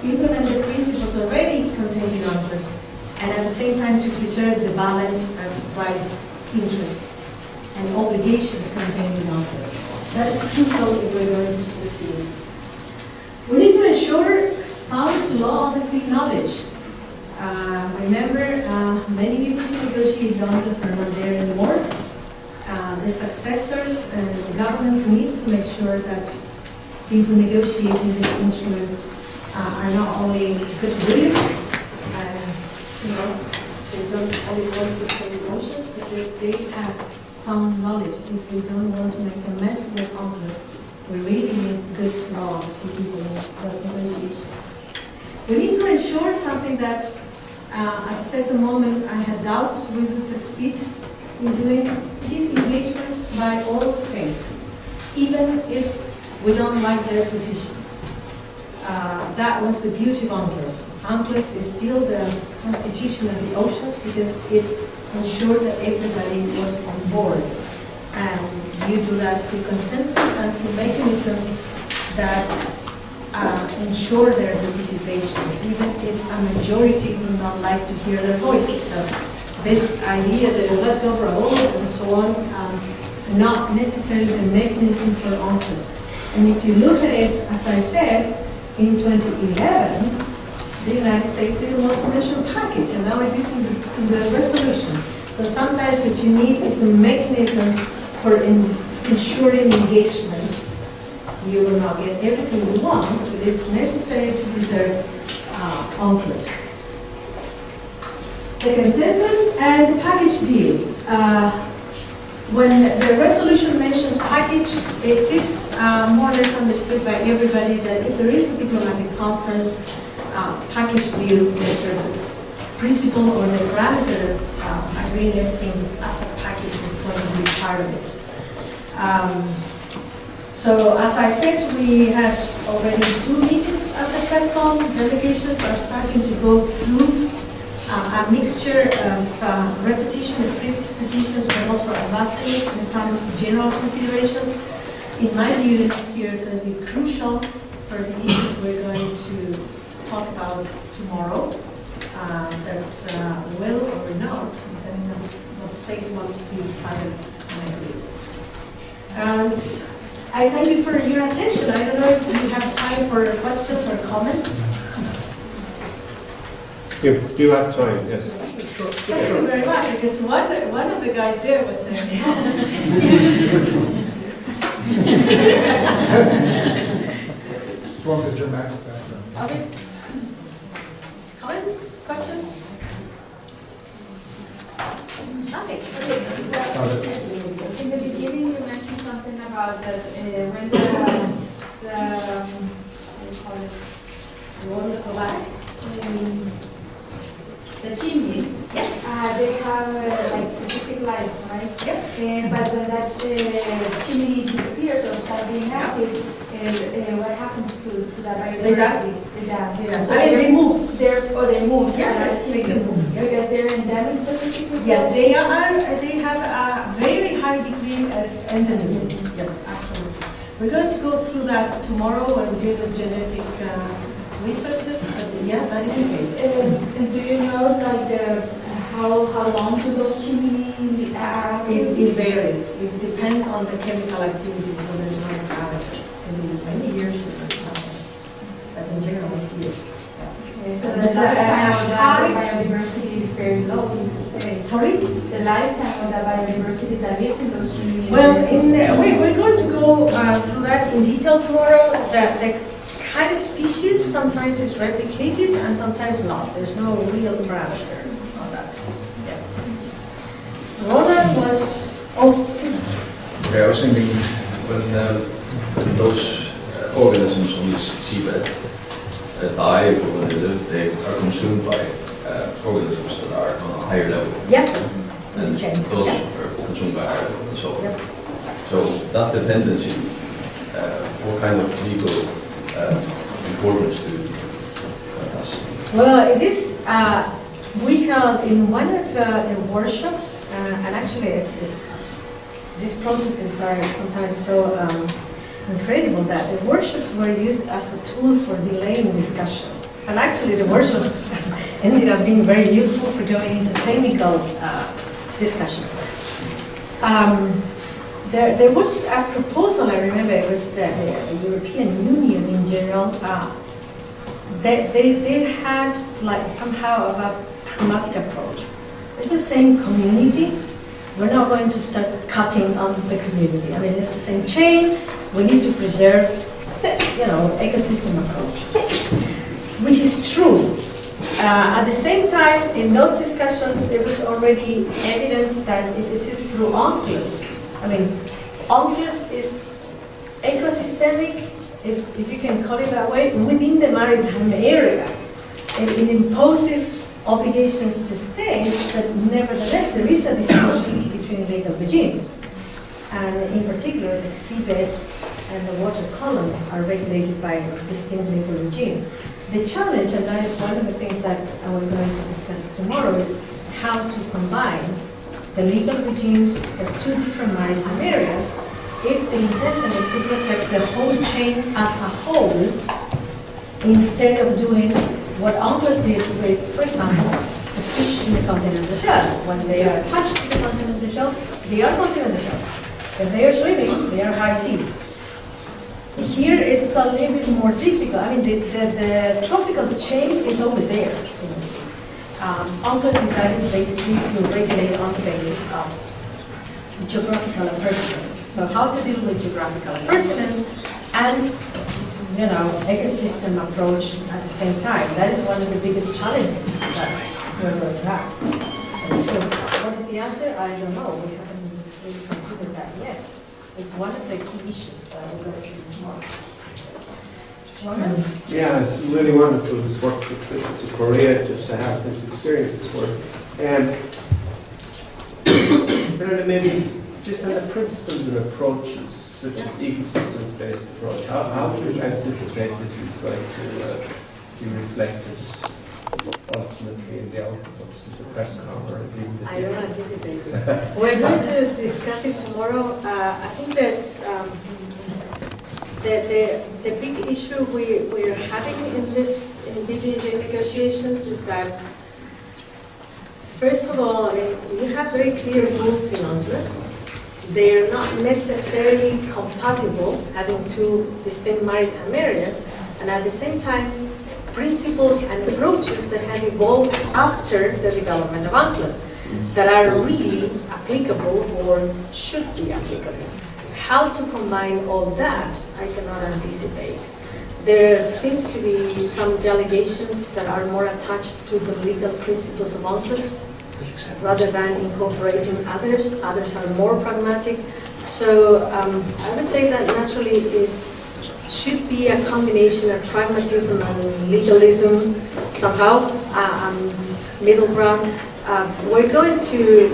implement the principles already contained in UNCLOS, and at the same time to preserve the balance of rights, interests, and obligations contained in UNCLOS. That is crucial if we're going to succeed. We need to ensure sound law of the sea knowledge. Remember, many people who negotiate UNCLOS are not there anymore. The successors and the governments need to make sure that people negotiating these instruments are not only good-willed, they don't only want to say emotions, but they have sound knowledge. If we don't want to make a mess with UNCLOS, we really need good law to see people in those negotiations. We need to ensure something that at a certain moment I had doubts we would succeed in doing, which is engagement by all states, even if we don't like their positions. That was the beauty of UNCLOS. UNCLOS is still the constitution of the oceans because it ensured that everybody was on board. And you do that through consensus and through mechanisms that ensure their participation, even if a majority do not like to hear their voices. So this idea that let's go for a vote and so on, not necessarily the mechanism for UNCLOS. And if you look at it, as I said, in 2011, the United States did a multi-national package, and now it is in the resolution. So sometimes what you need is a mechanism for ensuring engagement. You will not get everything you want, but it is necessary to preserve UNCLOS. The consensus and the package deal. When the resolution mentions package, it is more or less understood by everybody that if there is a diplomatic conference, package deal is the principle or the parameter of agreeing everything as a package is going to be part of it. So as I said, we had already 2 meetings at the PRECOM. Delegations are starting to go through a mixture of repetition of previous positions, but also advancing in some general considerations. In my view, this year is going to be crucial for the issues we're going to talk about tomorrow, that will or not, depending on what states want to be part of my agreement. And I thank you for your attention. I don't know if you have time for questions or comments. You do have time, yes. Thank you very much, because one of the guys there was saying, From the dramatic background. okay. Comments, questions? Nothing. In the beginning, you mentioned something about that when the how do you call it? Roll the back. The chimneys. Yes. They have like specific life, right? Yep. But when that chimney disappears or stops being active, what happens to that They die. biodiversity? They die. Yeah. So I mean, they move. they move. Yeah, they can move. Yeah. Because they're endemic specifically. Yes, they have a very high degree of endemism. Yes, absolutely. We're going to go through that tomorrow when we deal with genetic resources. But yeah, that is the case. And do you know like how long do those chimneys It varies. It depends on the chemical activities of the environment. It can be many years, but in general, it's years. Okay, so the lifetime of that biodiversity is very low, you could say. Sorry? The lifetime of the biodiversity that lives in those chimneys. Well, we're going to go through that in detail tomorrow. The kind of species sometimes is replicated and sometimes not. There's no real parameter on that. Yeah. Roland was, please. Okay, I was thinking when those organisms on this seabed die or when they live, they are consumed by organisms that are on a higher level. Yeah. And Chain. those Yeah. are consumed by higher level and so on. Yep. So that dependency, what kind of legal importance do it has? Well, it is, we held in one of the workshops, and actually these processes are sometimes so incredible that the workshops were used as a tool for delaying discussion. And actually the workshops ended up being very useful for going into technical discussions. There was a proposal, I remember, it was the European Union in general. They had like somehow a pragmatic approach. It's the same community. We're not going to start cutting on the community. I mean, it's the same chain. We need to preserve, ecosystem approach, which is true. At the same time, in those discussions, it was already evident that if it is through UNCLOS, UNCLOS is ecosystemic, if you can call it that way, within the maritime area. It imposes obligations to states, but nevertheless, there is a distinction between legal regimes. And in particular, the seabed and the water column are regulated by distinct legal regimes. The challenge, and that is one of the things that we're going to discuss tomorrow, is how to combine the legal regimes of two different maritime areas if the intention is to protect the whole chain as a whole, instead of doing what UNCLOS did with, for example, the fish in the continental shelf. When they are attached to the continental shelf, they are continental shelf. If they are swimming, they are high seas. Here it's a little bit more difficult. The trophical chain is always there in the sea. UNCLOS decided basically to regulate on the basis of geographical pertinence. So how to deal with geographical pertinence and ecosystem approach at the same time. That is one of the biggest challenges that we're going to have. That's true. What is the answer? I don't know. We haven't really considered that yet. It's one of the key issues that we're going to do tomorrow. Yeah, it's really wonderful this work the trip to Korea just to have this experience, this work. And maybe just on the principles and approaches, such as ecosystems-based approach, how would you anticipate this is going to be reflected ultimately in the output of the press conference. I don't anticipate this. We're going to discuss it tomorrow. I think there's the big issue we're having in BBJ negotiations is that, first of all, I mean, you have very clear rules in UNCLOS. They're not necessarily compatible, having two distinct maritime areas, and at the same time, principles and approaches that have evolved after the development of UNCLOS that are really applicable or should be applicable. How to combine all that, I cannot anticipate. There seems to be some delegations that are more attached to the legal principles of UNCLOS rather than incorporating others. Others are more pragmatic. So I would say that naturally it should be a combination of pragmatism and legalism somehow, middle ground. We're going to,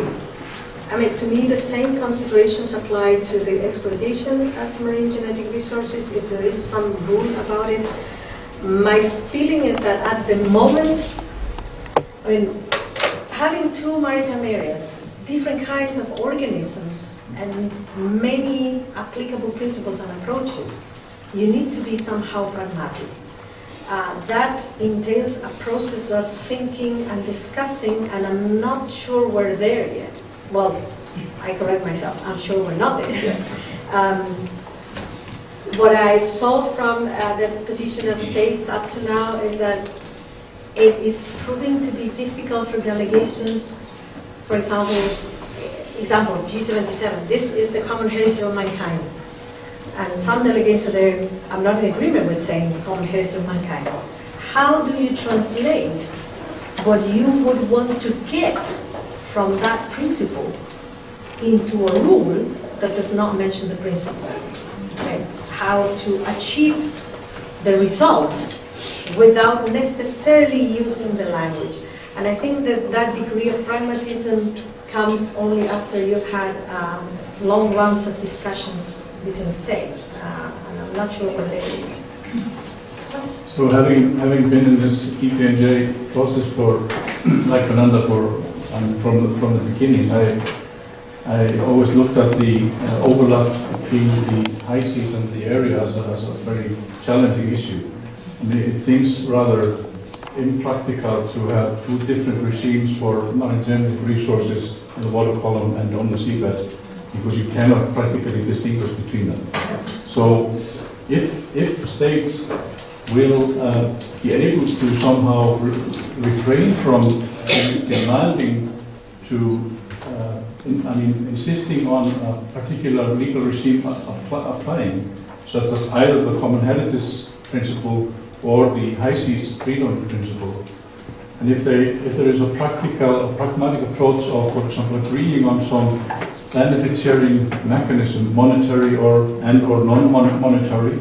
I mean, to me the same considerations apply to the exploitation of marine genetic resources if there is some rule about it. My feeling is that at the moment, I mean, having two maritime areas, different kinds of organisms, and many applicable principles and approaches, you need to be somehow pragmatic. That entails a process of thinking and discussing, and I'm not sure we're there yet. Well, I correct myself, I'm sure we're not there yet. What I saw from the position of states up to now is that it is proving to be difficult for delegations. For example, G77, this is the common heritage of mankind. And some delegations there, I'm not in agreement with saying the common heritage of mankind. How do you translate what you would want to get from that principle into a rule that does not mention the principle? Okay. How to achieve the result without necessarily using the language. And I think that that degree of pragmatism comes only after you've had long rounds of discussions between states, and I'm not sure what they do. So having been in this EPNJ process for, like Fernanda, from the beginning, I always looked at the overlap between the high seas and the area as a very challenging issue. I mean, it seems rather impractical to have two different regimes for marine genetic resources in the water column and on the seabed, because you cannot practically distinguish between them. So if states will be able to somehow refrain from demanding to, insisting on a particular legal regime applying, such as either the common heritage principle or the high seas freedom principle, and if there is a pragmatic approach of, for example, agreeing on some benefit sharing mechanism, monetary or non-monetary,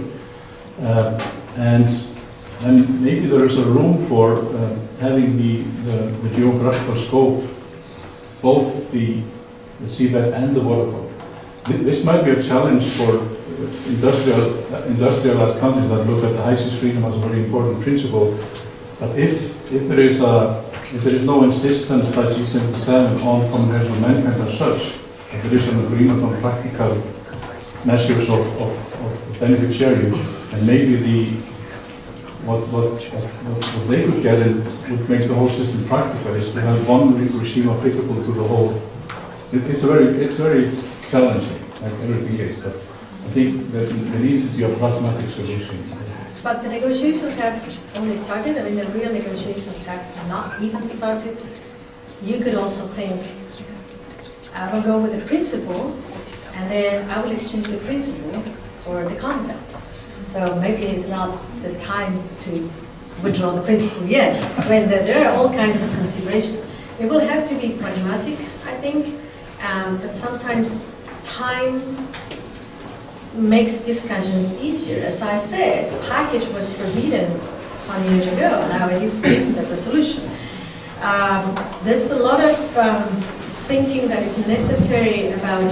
and maybe there is a room for having the geographical scope, both the seabed and the water column. This might be a challenge for industrialized countries that look at the high seas freedom as a very important principle. But if there is no insistence by G77 on common heritage of mankind as such, if there is an agreement on practical measures of benefit sharing, and maybe what they could get in would make the whole system practical is to have one regime applicable to the whole. It's very challenging, like everything is, but I think that there needs to be a pragmatic solution. But the negotiations have only started. I mean, the real negotiations have not even started. You could also think, I will go with the principle, and then I will exchange the principle for the content. So maybe it's not the time to withdraw the principle yet. I mean, there are all kinds of considerations. It will have to be pragmatic, I think, but sometimes time makes discussions easier. As I said, the package was forbidden some years ago, now it is in the resolution. There's a lot of thinking that is necessary about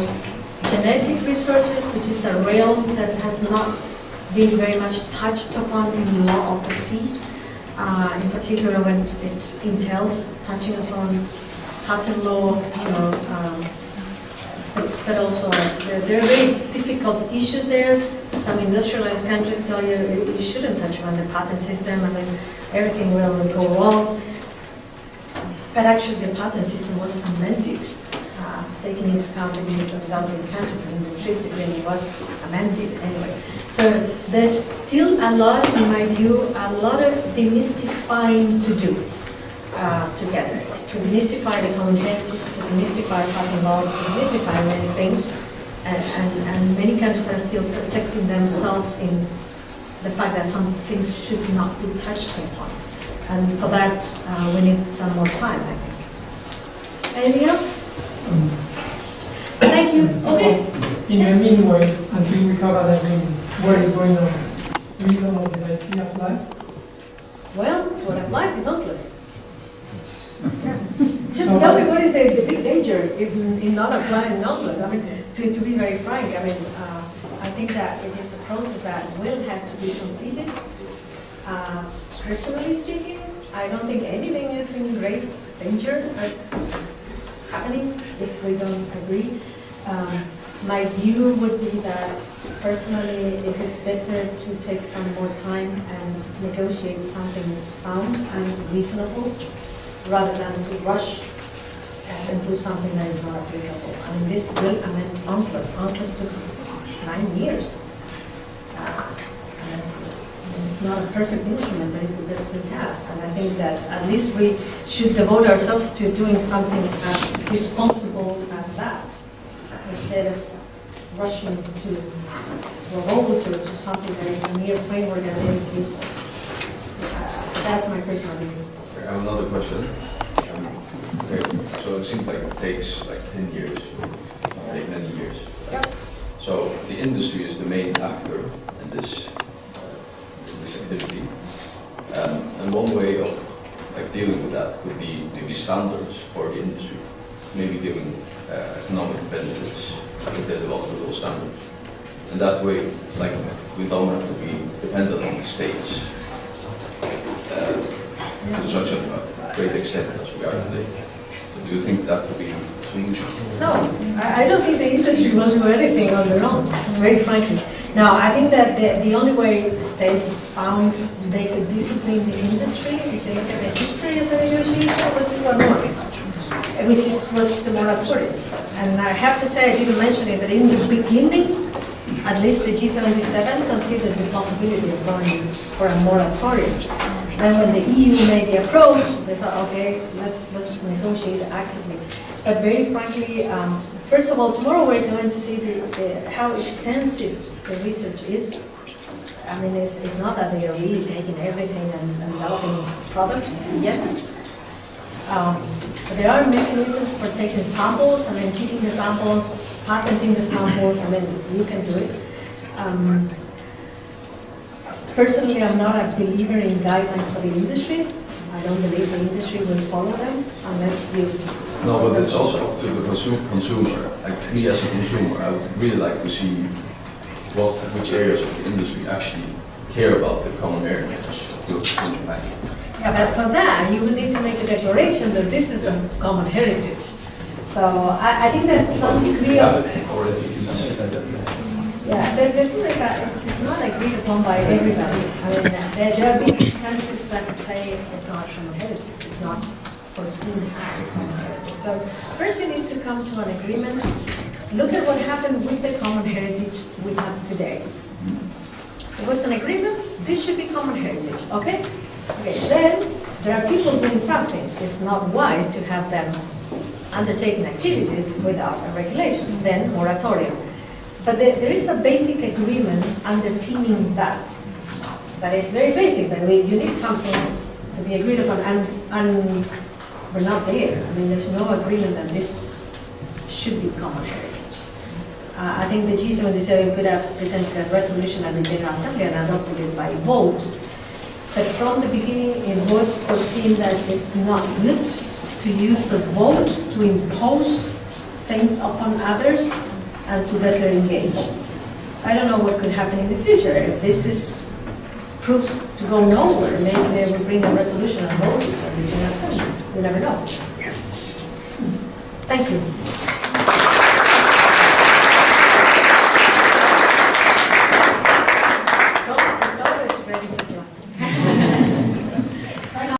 genetic resources, which is a realm that has not been very much touched upon in the law of the sea. in particular when it entails touching upon patent law, but also there are very difficult issues there. Some industrialized countries tell you you shouldn't touch on the patent system, I mean, everything will go wrong. But actually the patent system was amended, taking into account the needs of developing countries, and the TRIPS agreement was amended anyway. So there's still a lot, in my view, a lot of demystifying to do together. To demystify the common heritage, to demystify patent law, to demystify many things. And many countries are still protecting themselves in the fact that some things should not be touched upon. And for that, we need some more time, I think. Anything else? Thank you. Okay. In the meanwhile, until we cover that, what is going on? Freedom of the IP applies? Well, what applies is unclosed. Yeah. Just tell me what is the big danger in not applying unclosed. I mean, to be very frank, I mean, I think that it is a process that will have to be completed. Personally speaking, I don't think anything is in great danger happening if we don't agree. My view would be that personally it is better to take some more time and negotiate something sound and reasonable rather than to rush and do something that is not applicable. I mean, this will amend UNCLOS. UNCLOS took 9 years. And it's not a perfect instrument, but it's the best we have. And I think that at least we should devote ourselves to doing something as responsible as that, instead of rushing to a vote or to something that is a mere framework and then it's useless. That's my personal view. I have another question. Okay, so it seems like it takes like 10 years, like many years. Yep. So the industry is the main actor in this activity. And one way of like dealing with that could be maybe standards for the industry, maybe giving economic benefits if they develop those standards. And that way, like, we don't have to be dependent on the states to such a great extent as we are today. So do you think that could be a solution? No, I don't think the industry will do anything on their own, very frankly. Now, I think that the only way the states found they could discipline the industry, if you look at the history of the negotiation, was through a norm, which was the moratorium. And I have to say, I didn't mention it, but in the beginning, at least the G77 considered the possibility of going for a moratorium. Then when the EU made the approach, they thought, okay, let's negotiate actively. But very frankly, first of all, tomorrow we're going to see how extensive the research is. I mean, it's not that they are really taking everything and developing products yet. But there are mechanisms for taking samples and then keeping the samples, patenting the samples. I mean, you can do it. Personally, I'm not a believer in guidelines for the industry. I don't believe the industry will follow them unless you... No, but it's also up to the consumer. Like me as a consumer, I would really like to see which areas of the industry actually care about the common heritage of the consumer bank. Yeah, but for that, you will need to make a declaration that this is the common heritage. So I think that some degree of... Yeah, the thing is that it's not agreed upon by everybody. I mean, there are big countries that say it's not common heritage, it's not foreseen as common heritage. So first you need to come to an agreement. Look at what happened with the common heritage we have today. It was an agreement, this should be common heritage, okay? Okay, then there are people doing something. It's not wise to have them undertaking activities without a regulation, then moratorium. But there is a basic agreement underpinning that. That is very basic. I mean, you need something to be agreed upon, and we're not there. I mean, there's no agreement that this should be common heritage. I think the G77 could have presented a resolution at the General Assembly and adopted it by vote. But from the beginning, it was foreseen that it's not good to use a vote to impose things upon others and to better engage. I don't know what could happen in the future. If this is proves to go nowhere, maybe they will bring a resolution and vote it at the general session. We never know. Thank you.